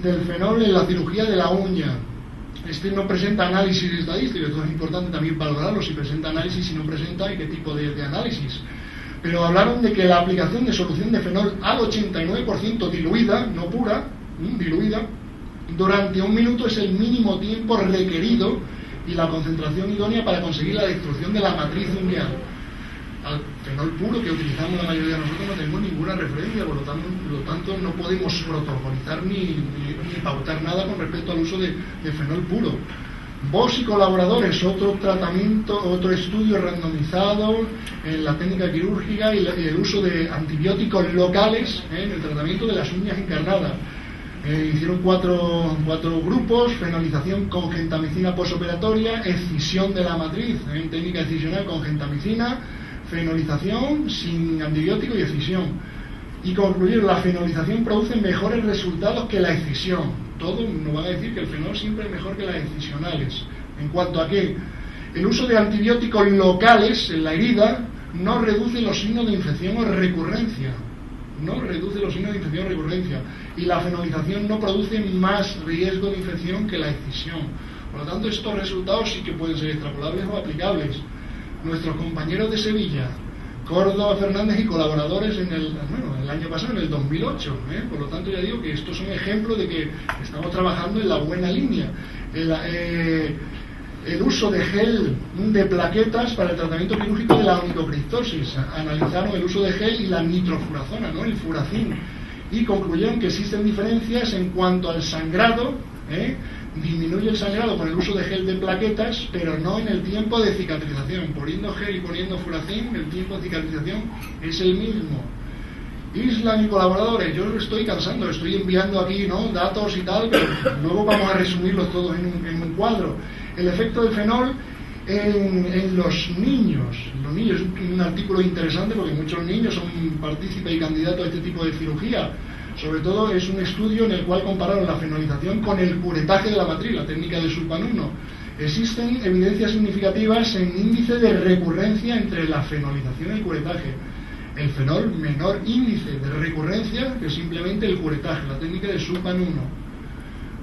B: del fenol en la cirugía de la uña. Este no presenta análisis estadístico, esto es importante también valorarlo, si presenta análisis, si no presenta y qué tipo de análisis. Pero hablaron de que la aplicación de solución de fenol al 89% diluida, no pura, diluida, durante 1 minuto es el mínimo tiempo requerido y la concentración idónea para conseguir la destrucción de la matriz ungueal. Al fenol puro que utilizamos la mayoría de nosotros no tenemos ninguna referencia, por lo tanto no podemos protocolizar ni pautar nada con respecto al uso de fenol puro. Vos y colaboradores, otro estudio randomizado en la técnica quirúrgica y el uso de antibióticos locales en el tratamiento de las uñas encarnadas. Hicieron cuatro grupos: fenolización con gentamicina posoperatoria, excisión de la matriz en técnica excisional con gentamicina, fenolización sin antibiótico y excisión. Y concluir, la fenolización produce mejores resultados que la excisión. Todos nos van a decir que el fenol siempre es mejor que las excisionales. En cuanto a que el uso de antibióticos locales en la herida no reduce los signos de infección o recurrencia. Y la fenolización no produce más riesgo de infección que la excisión. Por lo tanto, estos resultados sí que pueden ser extrapolables o aplicables. Nuestros compañeros de Sevilla, Córdoba, Fernández y colaboradores el año pasado, en el 2008. Por lo tanto, ya digo que estos son ejemplos de que estamos trabajando en la buena línea. El uso de gel de plaquetas para el tratamiento quirúrgico de la onicocriptosis. Analizaron el uso de gel y la nitrofurazona, el furacin, y concluyeron que existen diferencias en cuanto al sangrado. Disminuye el sangrado con el uso de gel de plaquetas, pero no en el tiempo de cicatrización. Poniendo gel y poniendo furacin, el tiempo de cicatrización es el mismo. Island y colaboradores, yo estoy cansando, estoy enviando aquí datos y tal, pero luego vamos a resumirlos todos en un cuadro. El efecto del fenol en los niños. Los niños es un artículo interesante porque muchos niños son partícipes y candidatos a este tipo de cirugía. Sobre todo es un estudio en el cual compararon la fenolización con el curetaje de la matriz, la técnica de Sulpan 1. Existen evidencias significativas en índice de recurrencia entre la fenolización y el curetaje. El fenol, menor índice de recurrencia que simplemente el curetaje, la técnica de Sulpan 1.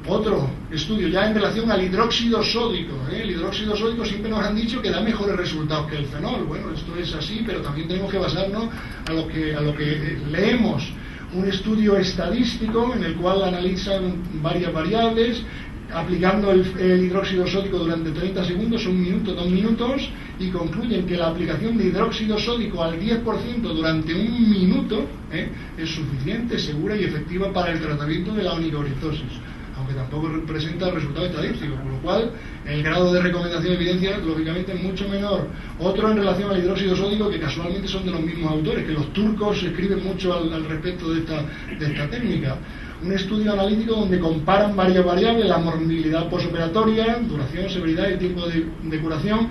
B: Otro estudio ya en relación al hidróxido sódico. El hidróxido sódico siempre nos han dicho que da mejores resultados que el fenol. Bueno, esto es así, pero también tenemos que basarnos a lo que leemos. Un estudio estadístico en el cual analizan varias variables, aplicando el hidróxido sódico durante 30 segundos, 1 minuto, 2 minutos, y concluyen que la aplicación de hidróxido sódico al 10% durante 1 minuto es suficiente, segura y efectiva para el tratamiento de la onicocriptosis, aunque tampoco presenta resultados estadísticos, por lo cual el grado de recomendación de evidencia lógicamente es mucho menor. Otro en relación al hidróxido sódico, que casualmente son de los mismos autores, que los turcos escriben mucho al respecto de esta técnica. Un estudio analítico donde comparan varias variables, la morbilidad posoperatoria, duración, severidad y tiempo de curación,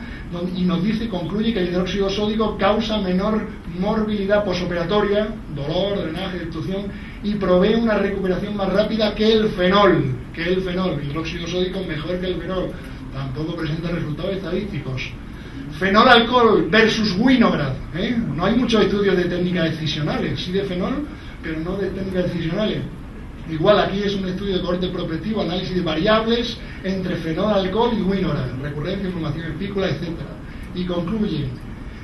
B: y nos concluye que el hidróxido sódico causa menor morbilidad posoperatoria, dolor, drenaje, destrucción, y provee una recuperación más rápida que el fenol. El hidróxido sódico mejor que el fenol. tampoco presenta resultados estadísticos. Fenol alcohol versus Winograd, no hay muchos estudios de técnicas excisionales, sí de fenol, pero no de técnicas excisionales. Igual aquí es un estudio de corte prospectivo, análisis de variables entre fenol alcohol y Winograd, recurrencia, inflamación espícula, etc. Y concluye: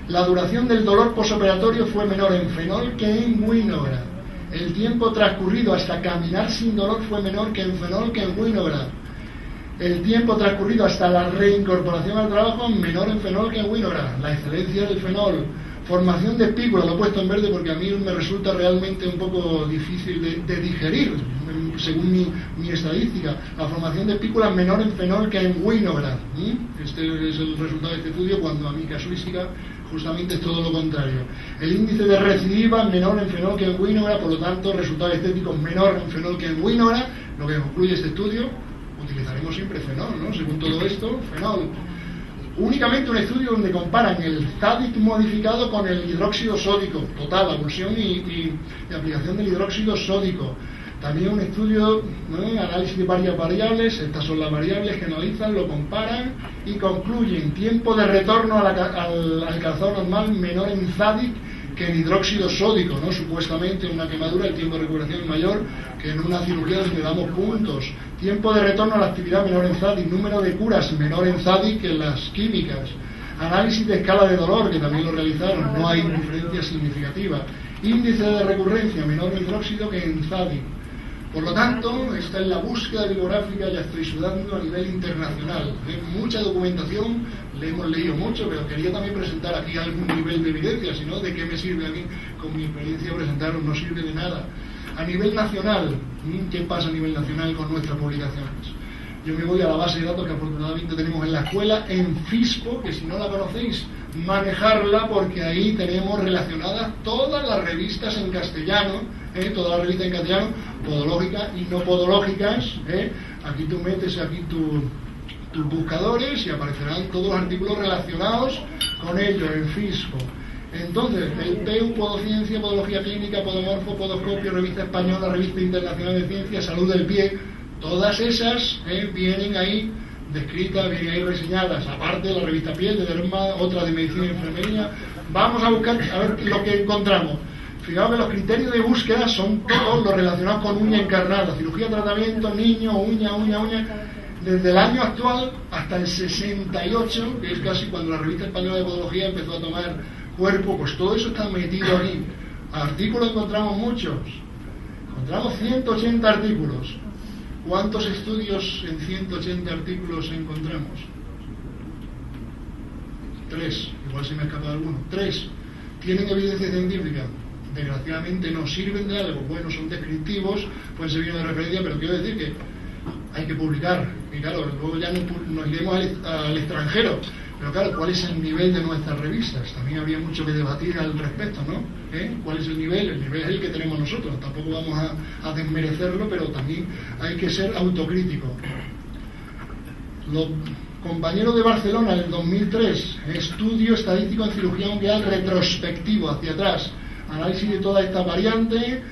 B: la duración del dolor posoperatorio fue menor en fenol que en Winograd. El tiempo transcurrido hasta caminar sin dolor fue menor que en fenol que en Winograd. El tiempo transcurrido hasta la reincorporación al trabajo menor en fenol que en Winograd. La excelencia del fenol. Formación de espícula, lo he puesto en verde porque a mí me resulta realmente un poco difícil de digerir, según mi estadística. La formación de espícula menor en fenol que en Winograd. Este es el resultado de este estudio, cuando a mi casuística justamente es todo lo contrario. El índice de recidiva menor en fenol que en Winograd, por lo tanto, resultados estéticos menor en fenol que en Winograd. Lo que concluye este estudio: utilizaremos siempre fenol, ¿no? Según todo esto, fenol. Únicamente un estudio donde comparan el ZADIC modificado con el hidróxido sódico, total, abulsión y aplicación del hidróxido sódico. También un estudio, análisis de varias variables, estas son las variables que analizan, lo comparan y concluyen: tiempo de retorno al calzado normal menor en ZADIC que en hidróxido sódico, ¿no? Supuestamente en una quemadura el tiempo de recuperación es mayor que en una cirugía donde damos puntos. Tiempo de retorno a la actividad menor en ZADIC, número de curas menor en ZADIC que en las químicas. Análisis de escala de dolor, que también lo realizaron, no hay diferencia significativa. Índice de recurrencia menor en hidróxido que en ZADIC. Por lo tanto, esta es la búsqueda bibliográfica, ya estoy sudando a nivel internacional. Hay mucha documentación, le hemos leído mucho, pero quería también presentar aquí algún nivel de evidencia, si no, ¿de qué me sirve a mí con mi experiencia presentaros? No sirve de nada. A nivel nacional, ¿qué pasa a nivel nacional con nuestras publicaciones? Yo me voy a la base de datos que afortunadamente tenemos en la escuela, en FISPO, que si no la conocéis, manejarla, porque ahí tenemos relacionadas todas las revistas en castellano, todas las revistas en castellano, podológicas y no podológicas. Aquí tú metes aquí tus buscadores y aparecerán todos los artículos relacionados con ello en FISPO. Entonces, el PEU, Podociencia, Podología Clínica, Podomorfo, Podoscopio, Revista Española, Revista Internacional de Ciencia, Salud del Pie, todas esas vienen ahí descritas, vienen ahí reseñadas, aparte de la revista Piel, de Derma, otra de Medicina y Enfermería. Vamos a buscar, a ver lo que encontramos. Fijaos que los criterios de búsqueda son todos los relacionados con uña encarnada, cirugía, tratamiento, niño, uña. Desde el año actual hasta el 68, que es casi cuando la Revista Española de Podología empezó a tomar cuerpo, pues todo eso está metido aquí. Artículos encontramos muchos, encontramos 180 artículos. ¿Cuántos estudios en 180 artículos encontramos? 3, igual se me ha escapado alguno. 3. ¿Tienen evidencia científica? Desgraciadamente no. ¿Sirven de algo? Bueno, son descriptivos, pueden servir de referencia, pero quiero decir que hay que publicar. Y claro, luego ya nos iremos al extranjero. Pero claro, ¿cuál es el nivel de nuestras revistas? También habría mucho que debatir al respecto, ¿no? ¿Cuál es el nivel? El nivel es el que tenemos nosotros. Tampoco vamos a desmerecerlo, pero también hay que ser autocrítico. Los compañeros de Barcelona, en el 2003, estudio estadístico en cirugía ungueal retrospectivo, hacia atrás. Análisis de toda esta variante.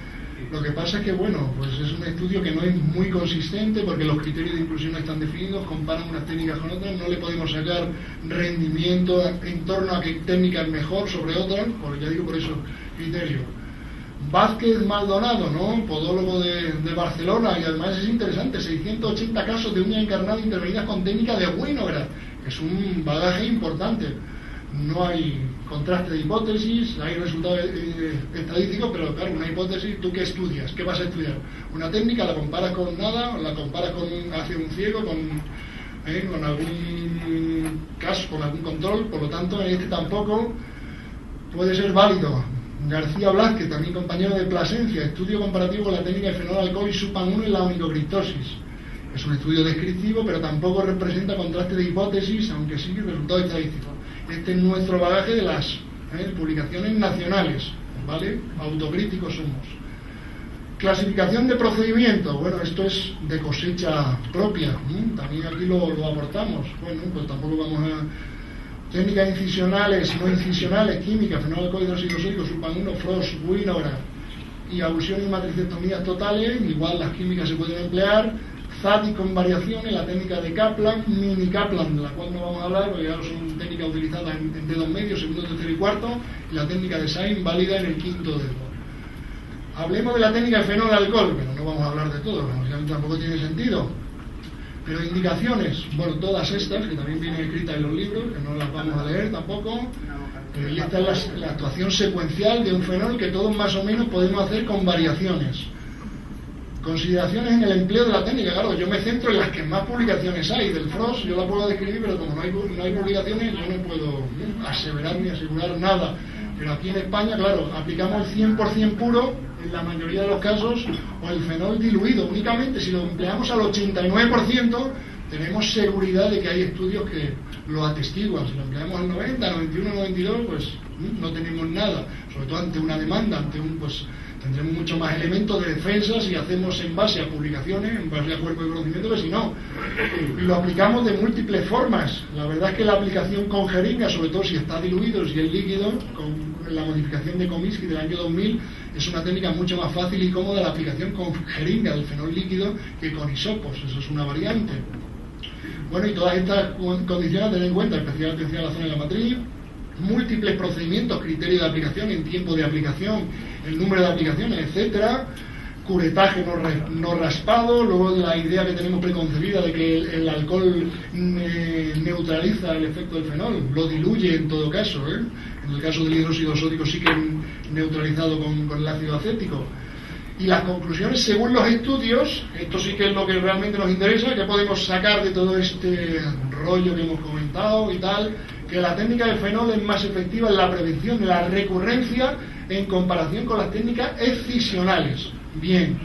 B: Lo que pasa es que, bueno, pues es un estudio que no es muy consistente porque los criterios de inclusión no están definidos, comparan unas técnicas con otras, no le podemos sacar rendimiento en torno a qué técnica es mejor sobre otras, porque ya digo, por esos criterios. Vázquez Maldonado, ¿no? Podólogo de Barcelona, y además es interesante, 680 casos de uña encarnada intervenidas con técnica de Winograd, que es un bagaje importante. No hay contraste de hipótesis, hay resultados estadísticos, pero claro, una hipótesis, ¿tú qué estudias? ¿Qué vas a estudiar? Una técnica, la comparas con nada, la comparas hacia un ciego, con algún caso, con algún control, por lo tanto, en este tampoco puede ser válido. García Blázquez, también compañero de Plasencia, estudio comparativo con la técnica de fenol alcohol y SUPAN-1 en la onicocriptosis. Es un estudio descriptivo, pero tampoco representa contraste de hipótesis, aunque sí resultados estadísticos. Este es nuestro bagaje de las publicaciones nacionales, ¿vale? Autocríticos somos. Clasificación de procedimientos, bueno, esto es de cosecha propia, también aquí lo aportamos. Bueno, pues tampoco vamos a... Técnicas incisionales, no incisionales, química, fenol alcohol hidróxido sódico, SUPAN-1, Frost, Winograd y abulsión y matricectomías totales, igual las químicas se pueden emplear. Zadi con variaciones, la técnica de Kaplan, mini Kaplan, de la cual no vamos a hablar porque ya son técnicas utilizadas en dedos medios, segundo, tercero y cuarto, y la técnica de Sain válida en el quinto dedo. Hablemos de la técnica de fenol alcohol, pero no vamos a hablar de todo, tampoco tiene sentido. Pero indicaciones, bueno, todas estas, que también vienen escritas en los libros, que no las vamos a leer tampoco, y esta es la actuación secuencial de un fenol que todos más o menos podemos hacer con variaciones. Consideraciones en el empleo de la técnica, claro, yo me centro en las que más publicaciones hay. Del Frost yo la puedo describir, pero como no hay publicaciones, yo no puedo aseverar ni asegurar nada. Pero aquí en España, claro, aplicamos el 100% puro en la mayoría de los casos, o el fenol diluido. Únicamente si lo empleamos al 89%, tenemos seguridad de que hay estudios que lo atestiguan. Si lo empleamos al 90, 91, 92, pues no tenemos nada. Sobre todo ante una demanda, pues tendremos mucho más elementos de defensa si hacemos en base a publicaciones, en base a cuerpo de conocimiento, que si no. Lo aplicamos de múltiples formas. La verdad es que la aplicación con jeringa, sobre todo si está diluido, si es líquido, con la modificación de Comiskey del año 2000, es una técnica mucho más fácil y cómoda la aplicación con jeringa del fenol líquido que con hisopos. Eso es una variante. Bueno, y todas estas condiciones a tener en cuenta, especial atención a la zona de la matriz, múltiples procedimientos, criterios de aplicación, en tiempo de aplicación, el número de aplicaciones, etcétera, curetaje no raspado, luego la idea que tenemos preconcebida de que el alcohol neutraliza el efecto del fenol, lo diluye en todo caso, en el caso del hidróxido sódico sí que neutralizado con el ácido acético. Y las conclusiones según los estudios, esto sí que es lo que realmente nos interesa, que podemos sacar de todo este rollo que hemos comentado y tal, que la técnica del fenol es más efectiva en la prevención de la recurrencia en comparación con las técnicas excisionales. Bien,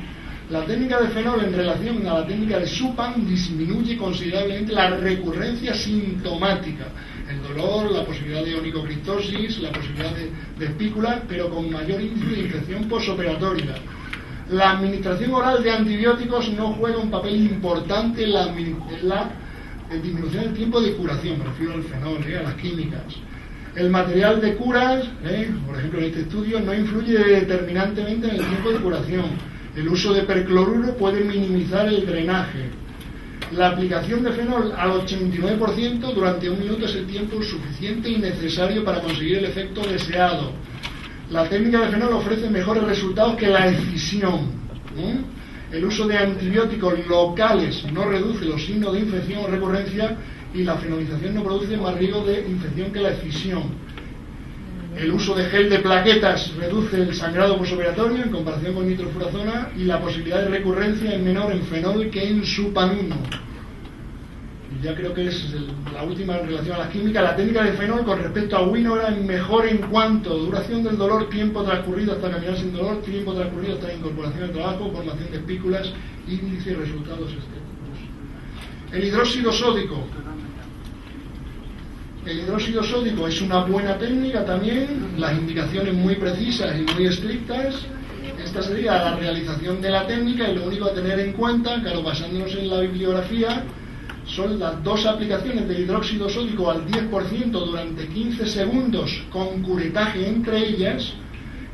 B: la técnica de fenol en relación a la técnica de Supan disminuye considerablemente la recurrencia sintomática, el dolor, la posibilidad de onicocriptosis, la posibilidad de espícula, pero con mayor índice de infección posoperatoria. La administración oral de antibióticos no juega un papel importante en la disminución del tiempo de curación, me refiero al fenol, a las químicas. El material de curas, por ejemplo en este estudio, no influye determinantemente en el tiempo de curación. El uso de percloruro puede minimizar el drenaje. La aplicación de fenol al 89% durante 1 minuto es el tiempo suficiente y necesario para conseguir el efecto deseado. La técnica de fenol ofrece mejores resultados que la escisión. El uso de antibióticos locales no reduce los signos de infección o recurrencia, y la fenolización no produce más riesgo de infección que la escisión. El uso de gel de plaquetas reduce el sangrado posoperatorio en comparación con nitrofurazona, y la posibilidad de recurrencia es menor en fenol que en Supan-1. Y ya creo que es la última en relación a la química. La técnica de fenol con respecto a Winora es mejor en cuanto a duración del dolor, tiempo transcurrido hasta caminar sin dolor, tiempo transcurrido hasta incorporación al trabajo, formación de espículas, índice y resultados estéticos. El hidróxido sódico. El hidróxido sódico es una buena técnica también, las indicaciones muy precisas y muy estrictas. Esta sería la realización de la técnica, y lo único a tener en cuenta, claro, basándonos en la bibliografía, son las 2 aplicaciones de hidróxido sódico al 10% durante 15 segundos con curetaje entre ellas,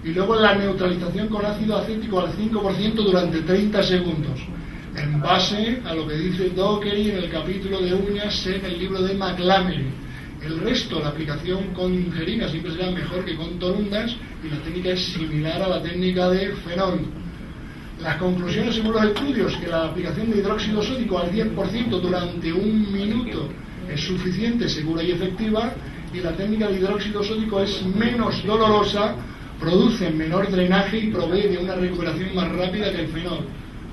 B: y luego la neutralización con ácido acético al 5% durante 30 segundos, en base a lo que dice Dockery en el capítulo de uñas en el libro de McLamery. El resto, la aplicación con jeringa siempre será mejor que con torundas, y la técnica es similar a la técnica de fenol. Las conclusiones según los estudios, que la aplicación de hidróxido sódico al 10% durante 1 minuto es suficiente, segura y efectiva, y la técnica de hidróxido sódico es menos dolorosa, produce menor drenaje y provee de una recuperación más rápida que el fenol.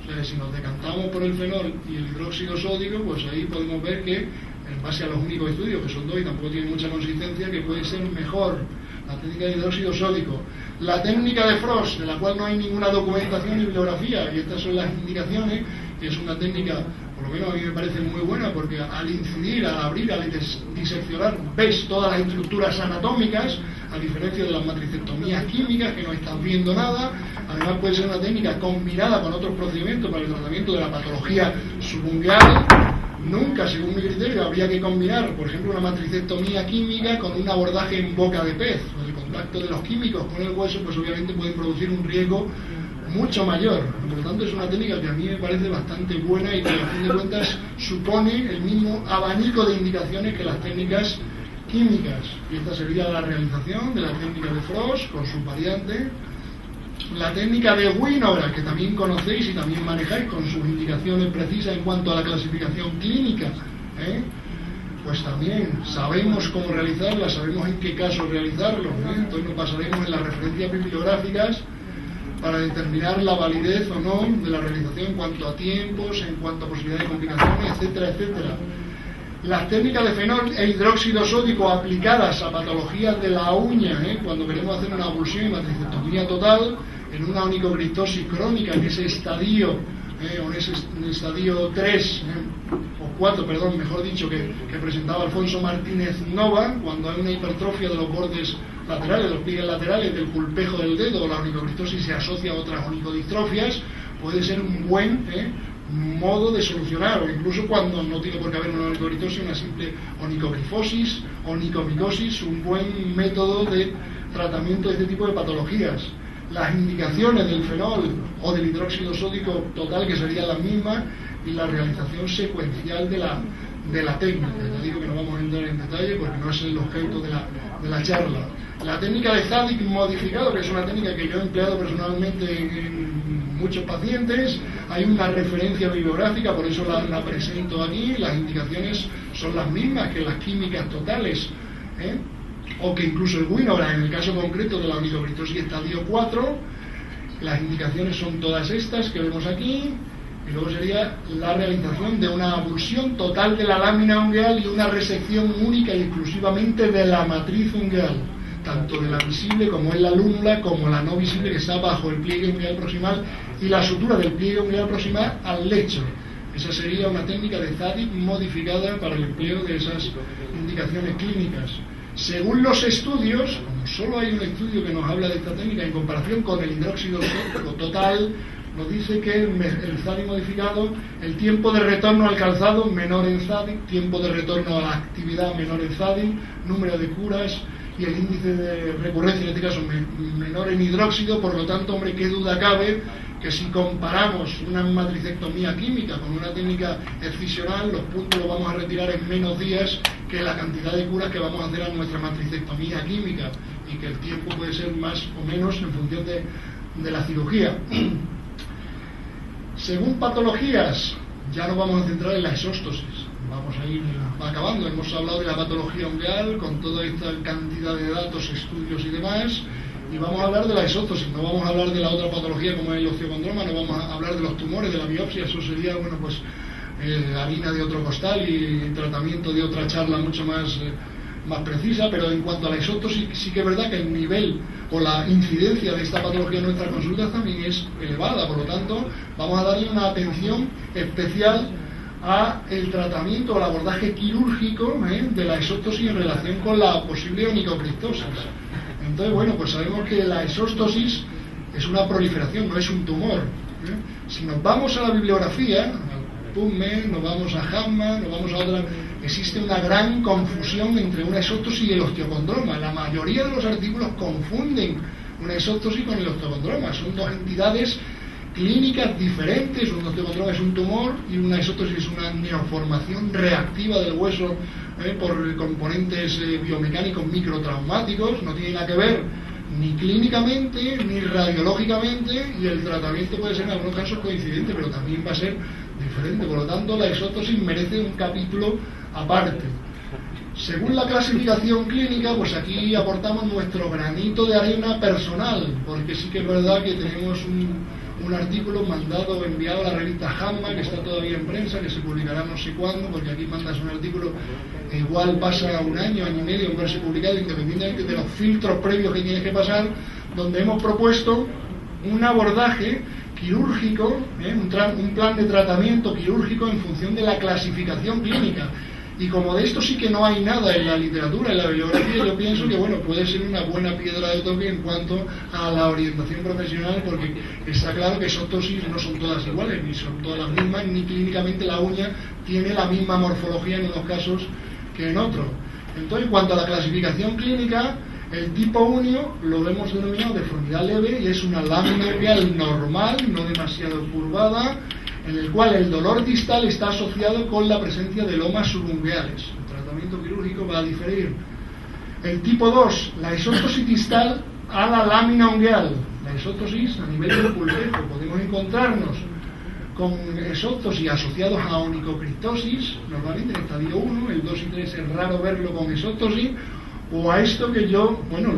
B: O sea, si nos decantamos por el fenol y el hidróxido sódico, pues ahí podemos ver que, en base a los únicos estudios, que son 2 y tampoco tienen mucha consistencia, que puede ser mejor la técnica de hidróxido sódico. La técnica de Frost, de la cual no hay ninguna documentación ni bibliografía, y estas son las indicaciones, que es una técnica, por lo menos a mí me parece muy buena, porque al incidir, al abrir, al diseccionar, ves todas las estructuras anatómicas, a diferencia de las matricectomías químicas, que no estás viendo nada. Además puede ser una técnica combinada con otros procedimientos para el tratamiento de la patología subungual. Nunca, según mi criterio, habría que combinar, por ejemplo, una matricectomía química con un abordaje en boca de pez. El contacto de los químicos con el hueso, pues obviamente pueden producir un riesgo mucho mayor. Por lo tanto, es una técnica que a mí me parece bastante buena y que, a fin de cuentas, supone el mismo abanico de indicaciones que las técnicas químicas. Y esta sería la realización de la técnica de Frost con sus variantes. La técnica de Winograd, que también conocéis y también manejáis con sus indicaciones precisas en cuanto a la clasificación clínica, pues también sabemos cómo realizarla, sabemos en qué casos realizarlo, entonces nos basaremos en las referencias bibliográficas para determinar la validez o no de la realización en cuanto a tiempos, en cuanto a posibilidad de complicaciones, etcétera, etcétera. Las técnicas de fenol e hidróxido sódico aplicadas a patologías de la uña, cuando queremos hacer una abulsión y matricectomía total, en una onicocriptosis crónica, en ese estadio, o en ese estadio 3, o 4, perdón, mejor dicho, que presentaba Alfonso Martínez Nova, cuando hay una hipertrofia de los bordes laterales, los pliegues laterales del culpejo del dedo, o la onicocriptosis se asocia a otras onicodistrofias, puede ser un buen modo de solucionar, o incluso cuando no tiene por qué haber una onicocriptosis, una simple onicocrifosis, onicomicosis, un buen método de tratamiento de este tipo de patologías. Las indicaciones del fenol o del hidróxido sódico total, que serían las mismas, y la realización secuencial de la técnica. Ya digo que no vamos a entrar en detalle porque no es el objeto de la charla. La técnica de Zadig modificado, que es una técnica que yo he empleado personalmente en muchos pacientes, hay una referencia bibliográfica, por eso la presento aquí. Las indicaciones son las mismas que las químicas totales, o que incluso el Winograd, en el caso concreto de la onicocriptosis estadio 4, las indicaciones son todas estas que vemos aquí. Y luego sería la realización de una abulsión total de la lámina ungueal y una resección única y exclusivamente de la matriz ungueal, tanto de la visible como es la lúnula, como la no visible que está bajo el pliegue ungueal proximal y la sutura del pliegue ungueal proximal al lecho. Esa sería una técnica de Zadig modificada para el empleo de esas indicaciones clínicas. Según los estudios, como solo hay un estudio que nos habla de esta técnica en comparación con el hidróxido sódico total, nos dice que el Zadig modificado, el tiempo de retorno al calzado menor en Zadig, tiempo de retorno a la actividad menor en Zadig, número de curas y el índice de recurrencia en este caso menor en hidróxido. Por lo tanto, hombre, qué duda cabe que si comparamos una matricectomía química con una técnica excisional, los puntos los vamos a retirar en menos días que la cantidad de curas que vamos a hacer a nuestra matricectomía química, y que el tiempo puede ser más o menos en función de la cirugía. Según patologías, ya nos vamos a centrar en la exóstosis. Vamos a ir acabando. Hemos hablado de la patología ungueal con toda esta cantidad de datos, estudios y demás, y vamos a hablar de la exóstosis. No vamos a hablar de la otra patología como es el osteocondroma, no vamos a hablar de los tumores, de la biopsia. Eso sería, bueno, pues harina de otro costal y tratamiento de otra charla mucho más precisa. Pero en cuanto a la exóstosis, sí que es verdad que el nivel o la incidencia de esta patología en nuestras consultas también es elevada. Por lo tanto, vamos a darle una atención especial a el tratamiento o el abordaje quirúrgico de la exóstosis en relación con la posible onicocriptosis. Entonces, bueno, pues sabemos que la exóstosis es una proliferación, no es un tumor. Si nos vamos a la bibliografía, al PubMed, nos vamos a JAMA, nos vamos a otra, existe una gran confusión entre una exóstosis y el osteocondroma. La mayoría de los artículos confunden una exóstosis con el osteocondroma. Son dos entidades clínicas diferentes. Un osteocondroma es un tumor y una exóstosis es una neoformación reactiva del hueso por componentes biomecánicos microtraumáticos. No tiene nada que ver ni clínicamente ni radiológicamente, y el tratamiento puede ser en algunos casos coincidente, pero también va a ser diferente. Por lo tanto, la exóstosis merece un capítulo aparte. Según la clasificación clínica, pues aquí aportamos nuestro granito de arena personal, porque sí que es verdad que tenemos un artículo mandado, enviado a la revista JAMA, que está todavía en prensa, que se publicará no sé cuándo, porque aquí mandas un artículo e igual pasa un año y medio en verse publicado, independientemente de los filtros previos que tienes que pasar, donde hemos propuesto un abordaje quirúrgico, un plan de tratamiento quirúrgico en función de la clasificación clínica. Y como de esto sí que no hay nada en la literatura, en la bibliografía, yo pienso que, bueno, puede ser una buena piedra de toque en cuanto a la orientación profesional, porque está claro que exóstosis no son todas iguales, ni son todas las mismas, ni clínicamente la uña tiene la misma morfología en unos casos que en otros. Entonces, en cuanto a la clasificación clínica, El tipo 1 lo hemos denominado deformidad leve y es una lámina ungueal normal, no demasiado curvada, en el cual el dolor distal está asociado con la presencia de lomas subungueales. El tratamiento quirúrgico va a diferir. El tipo 2, la exóstosis distal a la lámina ungueal. La exóstosis a nivel del pulpejo. Podemos encontrarnos con exóstosis asociados a onicocriptosis, normalmente en estadio 1, el 2 y 3 es raro verlo con exóstosis, o a esto que yo, bueno,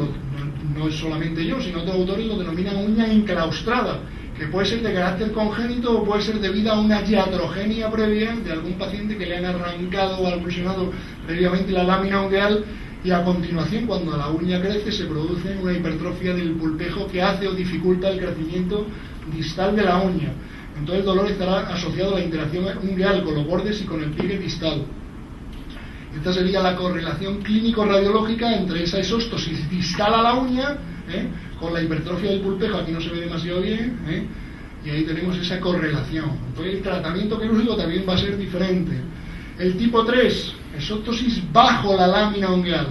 B: no es solamente yo, sino otros autores lo denominan uña enclaustrada, que puede ser de carácter congénito o puede ser debido a una iatrogenia previa de algún paciente que le han arrancado o abulsionado previamente la lámina ungueal y a continuación, cuando la uña crece, se produce una hipertrofia del pulpejo que hace o dificulta el crecimiento distal de la uña. Entonces el dolor estará asociado a la interacción ungueal con los bordes y con el pliegue distal. Esta sería la correlación clínico-radiológica entre esa exóstosis distal a la uña, con la hipertrofia del pulpejo. Aquí no se ve demasiado bien, y ahí tenemos esa correlación. Entonces el tratamiento quirúrgico también va a ser diferente. El tipo 3, exóstosis bajo la lámina ungueal,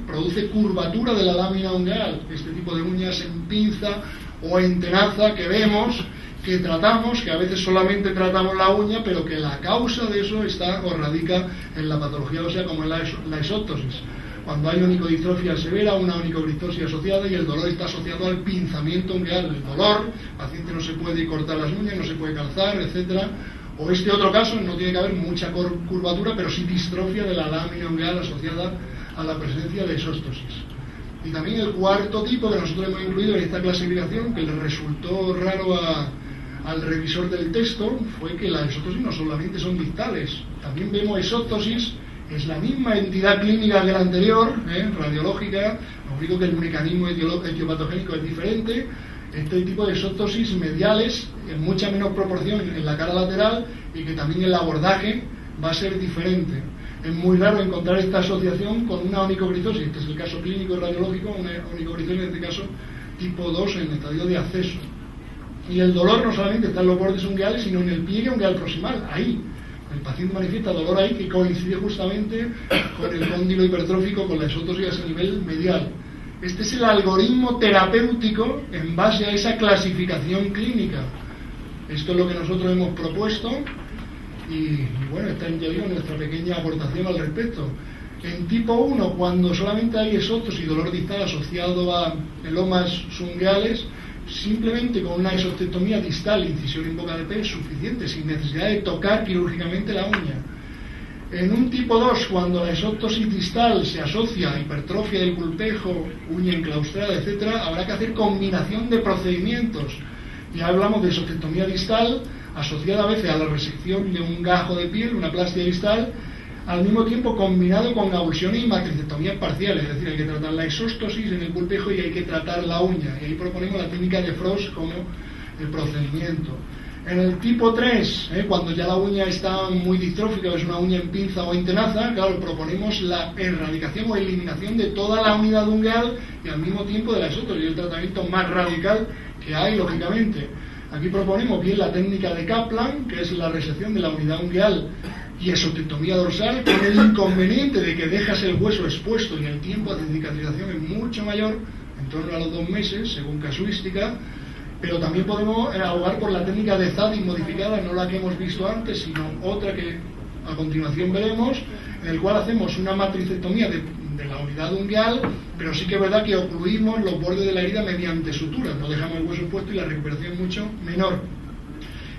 B: produce curvatura de la lámina ungueal. Este tipo de uñas en pinza o en tenaza que vemos, que tratamos, que a veces solamente tratamos la uña, pero que la causa de eso está o radica en la patología ósea, como es la exóstosis. Cuando hay onicodistrofia severa, una onicocriptosis asociada y el dolor está asociado al pinzamiento ungueal. El dolor, el paciente no se puede cortar las uñas, no se puede calzar, etcétera. O este otro caso, no tiene que haber mucha curvatura, pero sí distrofia de la lámina ungueal asociada a la presencia de exóstosis. Y también el cuarto tipo que nosotros hemos incluido en esta clasificación, que le resultó raro al revisor del texto, fue que las exóstosis no solamente son distales, también vemos exóstosis, es la misma entidad clínica que la anterior, radiológica, lo único que el mecanismo etiopatogénico es diferente. Este tipo de exóstosis mediales en mucha menor proporción en la cara lateral y que también el abordaje va a ser diferente. Es muy raro encontrar esta asociación con una onicocriptosis, este es el caso clínico radiológico, una onicocriptosis en este caso tipo 2 en estadio de acceso. Y el dolor no solamente está en los bordes ungueales, sino en el pliegue ungueal proximal, ahí. El paciente manifiesta dolor ahí que coincide justamente con el cóndilo hipertrófico, con la exóstosis a nivel medial. Este es el algoritmo terapéutico en base a esa clasificación clínica. Esto es lo que nosotros hemos propuesto y bueno, esta es, ya digo, nuestra pequeña aportación al respecto. En tipo 1, cuando solamente hay exóstosis y dolor distal asociado a elomas subungueales, simplemente con una exostectomía distal, incisión en boca de pez, es suficiente, sin necesidad de tocar quirúrgicamente la uña. En un tipo 2, cuando la exóstosis distal se asocia a hipertrofia del pulpejo, uña enclaustrada, etcétera, habrá que hacer combinación de procedimientos. Ya hablamos de exostectomía distal, asociada a veces a la resección de un gajo de piel, una plastia distal, al mismo tiempo combinado con avulsiones y matricectomías parciales, es decir, hay que tratar la exóstosis en el pulpejo y hay que tratar la uña, y ahí proponemos la técnica de Frost como el procedimiento. En el tipo 3, cuando ya la uña está muy distrófica, es una uña en pinza o en tenaza, claro, proponemos la erradicación o eliminación de toda la unidad ungueal y al mismo tiempo de la exóstosis, el tratamiento más radical que hay, lógicamente. Aquí proponemos bien la técnica de Kaplan, que es la resección de la unidad ungueal y exostectomía dorsal, con el inconveniente de que dejas el hueso expuesto y el tiempo de cicatrización es mucho mayor, en torno a los 2 meses, según casuística. Pero también podemos abogar por la técnica de Zadis modificada, no la que hemos visto antes, sino otra que a continuación veremos, en el cual hacemos una matricectomía de la unidad ungueal, pero sí que es verdad que ocluimos los bordes de la herida mediante suturas, no dejamos el hueso expuesto y la recuperación es mucho menor.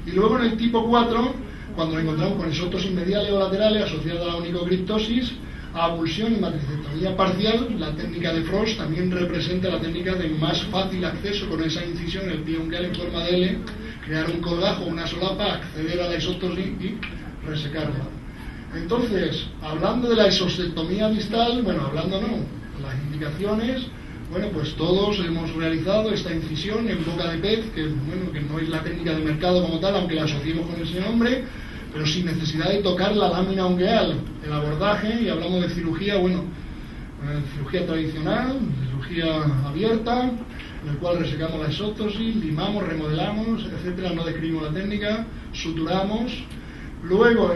B: Y luego en el tipo 4, cuando nos encontramos con exóstosis mediales o laterales asociadas a la onicocriptosis, a avulsión y matricectomía parcial, la técnica de Frost también representa la técnica de más fácil acceso con esa incisión en el pie ungueal en forma de L, crear un colgajo, una solapa, acceder a la exóstosis y resecarla. Entonces, hablando de la exostectomía distal, bueno, hablando no, las indicaciones, bueno, pues todos hemos realizado esta incisión en boca de pez, que bueno, que no es la técnica de mercado como tal, aunque la asociemos con ese nombre, pero sin necesidad de tocar la lámina ungueal. El abordaje, y hablamos de cirugía, bueno, cirugía tradicional, cirugía abierta, en el cual resecamos la exóstosis, limamos, remodelamos, etcétera, no describimos la técnica, suturamos, Luego,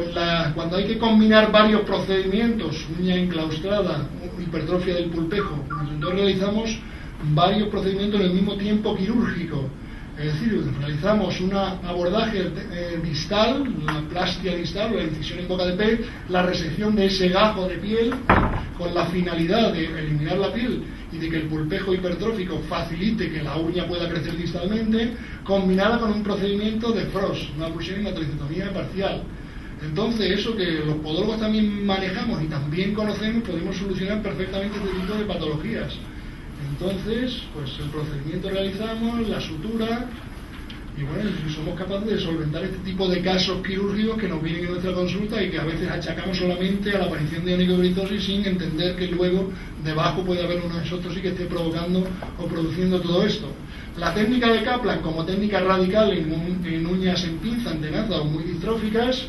B: cuando hay que combinar varios procedimientos, uña enclaustrada, hipertrofia del pulpejo, entonces realizamos varios procedimientos en el mismo tiempo quirúrgico. Es decir, realizamos un abordaje distal, la plastia distal, o la incisión en boca de pez, la resección de ese gajo de piel, con la finalidad de eliminar la piel y de que el pulpejo hipertrófico facilite que la uña pueda crecer distalmente, combinada con un procedimiento de Frost, una pulsión y una tricetomía parcial. Entonces, eso que los podólogos también manejamos y también conocemos, podemos solucionar perfectamente este tipo de patologías. Entonces, pues el procedimiento realizamos, la sutura, y bueno, si somos capaces de solventar este tipo de casos quirúrgicos que nos vienen en nuestra consulta y que a veces achacamos solamente a la aparición de onicocriptosis sin entender que luego debajo puede haber una exóstosis que esté provocando o produciendo todo esto. La técnica de Kaplan como técnica radical en uñas en pinza, en tenaza o muy distróficas,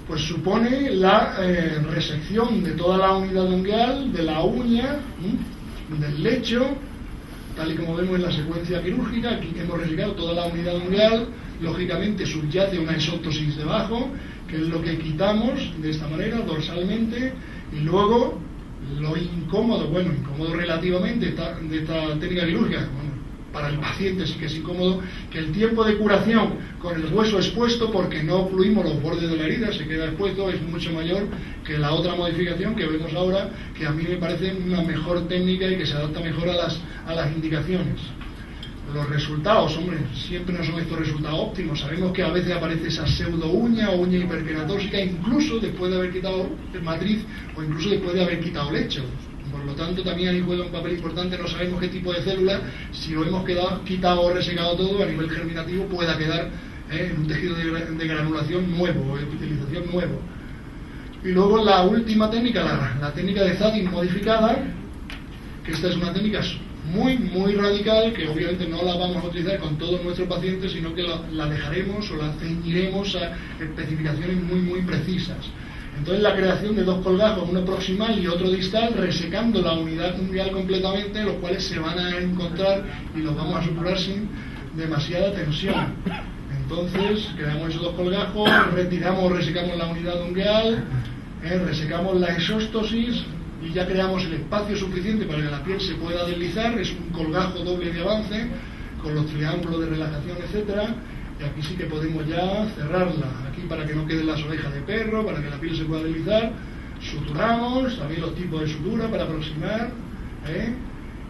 B: pues supone la resección de toda la unidad ungueal, de la uña, del lecho, tal y como vemos en la secuencia quirúrgica. Aquí hemos resecado toda la unidad ungueal, lógicamente subyace una exóstosis debajo, que es lo que quitamos de esta manera, dorsalmente, y luego lo incómodo, bueno, incómodo relativamente de esta técnica quirúrgica, bueno, para el paciente sí que es incómodo, que el tiempo de curación con el hueso expuesto, porque no ocluimos los bordes de la herida, se queda expuesto, es mucho mayor que la otra modificación que vemos ahora, que a mí me parece una mejor técnica y que se adapta mejor a las indicaciones. Los resultados, hombre, siempre no son estos resultados óptimos. Sabemos que a veces aparece esa pseudo uña o uña hiperqueratóxica, incluso después de haber quitado matriz o incluso después de haber quitado lecho. Por lo tanto, también ahí juega un papel importante. No sabemos qué tipo de célula, si lo hemos quitado o resecado todo, a nivel germinativo pueda quedar en un tejido de granulación nuevo, o de epitelización nuevo. Y luego la última técnica, la técnica de Zadin modificada, que esta es una técnica muy radical, que obviamente no la vamos a utilizar con todos nuestros pacientes, sino que la dejaremos o la ceñiremos a especificaciones muy precisas. Entonces, la creación de dos colgajos, uno proximal y otro distal, resecando la unidad ungueal completamente, los cuales se van a encontrar y los vamos a suturar sin demasiada tensión. Entonces, creamos esos dos colgajos, retiramos o resecamos la unidad ungueal, resecamos la exóstosis y ya creamos el espacio suficiente para que la piel se pueda deslizar. Es un colgajo doble de avance, con los triángulos de relajación, etcétera. Y aquí sí que podemos ya cerrarla, aquí para que no queden las orejas de perro, para que la piel se pueda deslizar. Suturamos, también los tipos de sutura para aproximar,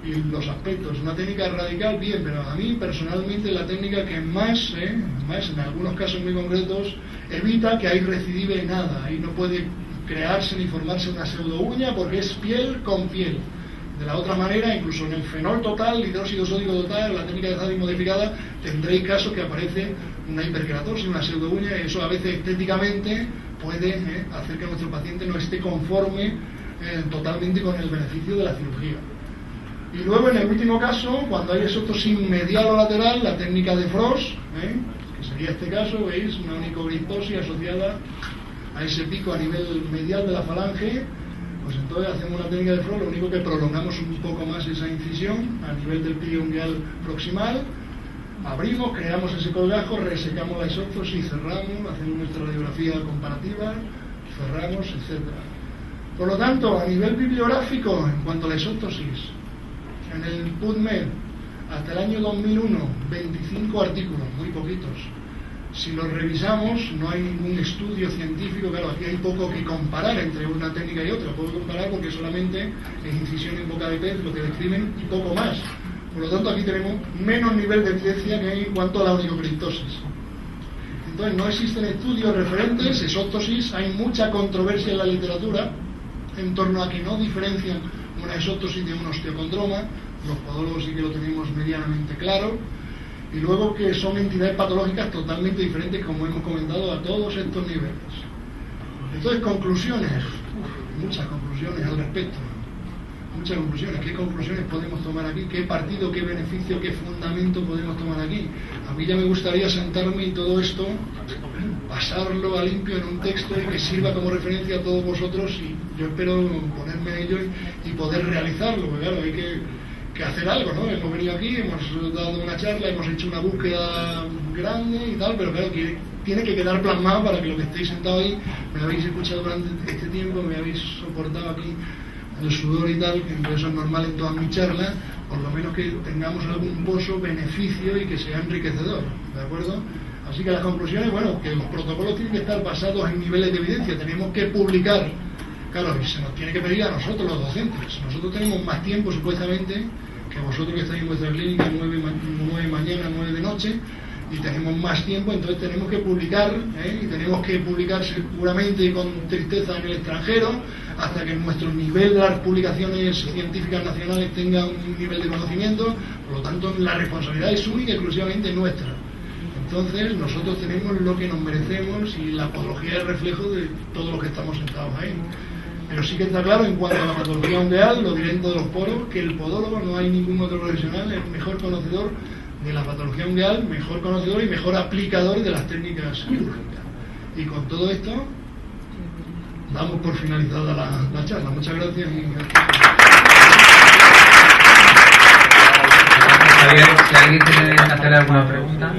B: y los aspectos. Una técnica radical, bien, pero a mí personalmente la técnica que más en algunos casos muy concretos, evita que ahí recidive nada. Ahí no puede crearse ni formarse una pseudo uña porque es piel con piel. De la otra manera, incluso en el fenol total, hidróxido sódico total, la técnica de Zadin modificada, tendréis casos que aparece una hiperkeratosis, una pseudo uña, y eso a veces estéticamente puede hacer que nuestro paciente no esté conforme totalmente con el beneficio de la cirugía. Y luego, en el último caso, cuando hay exóstosis medial o lateral, la técnica de Frost, que sería este caso, veis, una onicocriptosis asociada a ese pico a nivel medial de la falange. Pues entonces hacemos una técnica de Frost, lo único que prolongamos un poco más esa incisión a nivel del pliegue ungueal proximal, abrimos, creamos ese colgajo, resecamos la exóstosis, cerramos, hacemos nuestra radiografía comparativa, cerramos, etc. Por lo tanto, a nivel bibliográfico, en cuanto a la exóstosis, en el PubMed, hasta el año 2001, 25 artículos, muy poquitos. Si los revisamos, no hay ningún estudio científico. Claro, aquí hay poco que comparar entre una técnica y otra. Puedo comparar porque solamente es incisión en boca de pez lo que describen y poco más. Por lo tanto, aquí tenemos menos nivel de evidencia que hay en cuanto a la onicocriptosis. Entonces, no existen estudios referentes, exóstosis. Hay mucha controversia en la literatura en torno a que no diferencian una exóstosis de un osteocondroma. Los podólogos sí que lo tenemos medianamente claro. Y luego que son entidades patológicas totalmente diferentes, como hemos comentado, a todos estos niveles. Entonces, conclusiones. Muchas conclusiones al respecto. Muchas conclusiones. ¿Qué conclusiones podemos tomar aquí? ¿Qué partido, qué beneficio, qué fundamento podemos tomar aquí? A mí ya me gustaría sentarme y todo esto, pasarlo a limpio en un texto y que sirva como referencia a todos vosotros, y yo espero ponerme en ello y poder realizarlo. Porque claro, hay que que hacer algo, ¿no? Hemos venido aquí, hemos dado una charla, hemos hecho una búsqueda grande y tal, pero claro, que tiene que quedar plasmado para que lo que estéis sentados ahí, me habéis escuchado durante este tiempo, me habéis soportado aquí el sudor y tal, que eso es normal en todas mis charlas, por lo menos que tengamos algún pozo, beneficio y que sea enriquecedor, ¿de acuerdo? Así que las conclusiones, bueno, que los protocolos tienen que estar basados en niveles de evidencia, tenemos que publicar, claro, y se nos tiene que pedir a nosotros los docentes. Nosotros tenemos más tiempo supuestamente que vosotros que estáis en vuestra clínica 9 mañana, 9 de noche, y tenemos más tiempo, entonces tenemos que publicar, y tenemos que publicar seguramente con tristeza en el extranjero, hasta que nuestro nivel de las publicaciones científicas nacionales tenga un nivel de conocimiento. Por lo tanto, la responsabilidad es única y exclusivamente nuestra. Entonces, nosotros tenemos lo que nos merecemos y la podología es reflejo de todos los que estamos sentados ahí. Pero sí que está claro, en cuanto a la patología ungueal, lo diré en todos los poros, que el podólogo, no hay ningún otro profesional, es mejor conocedor de la patología ungueal, mejor conocedor y mejor aplicador de las técnicas quirúrgicas. Y con todo esto, damos por finalizada la charla. Muchas gracias.
A: Si alguien quiere hacer alguna pregunta.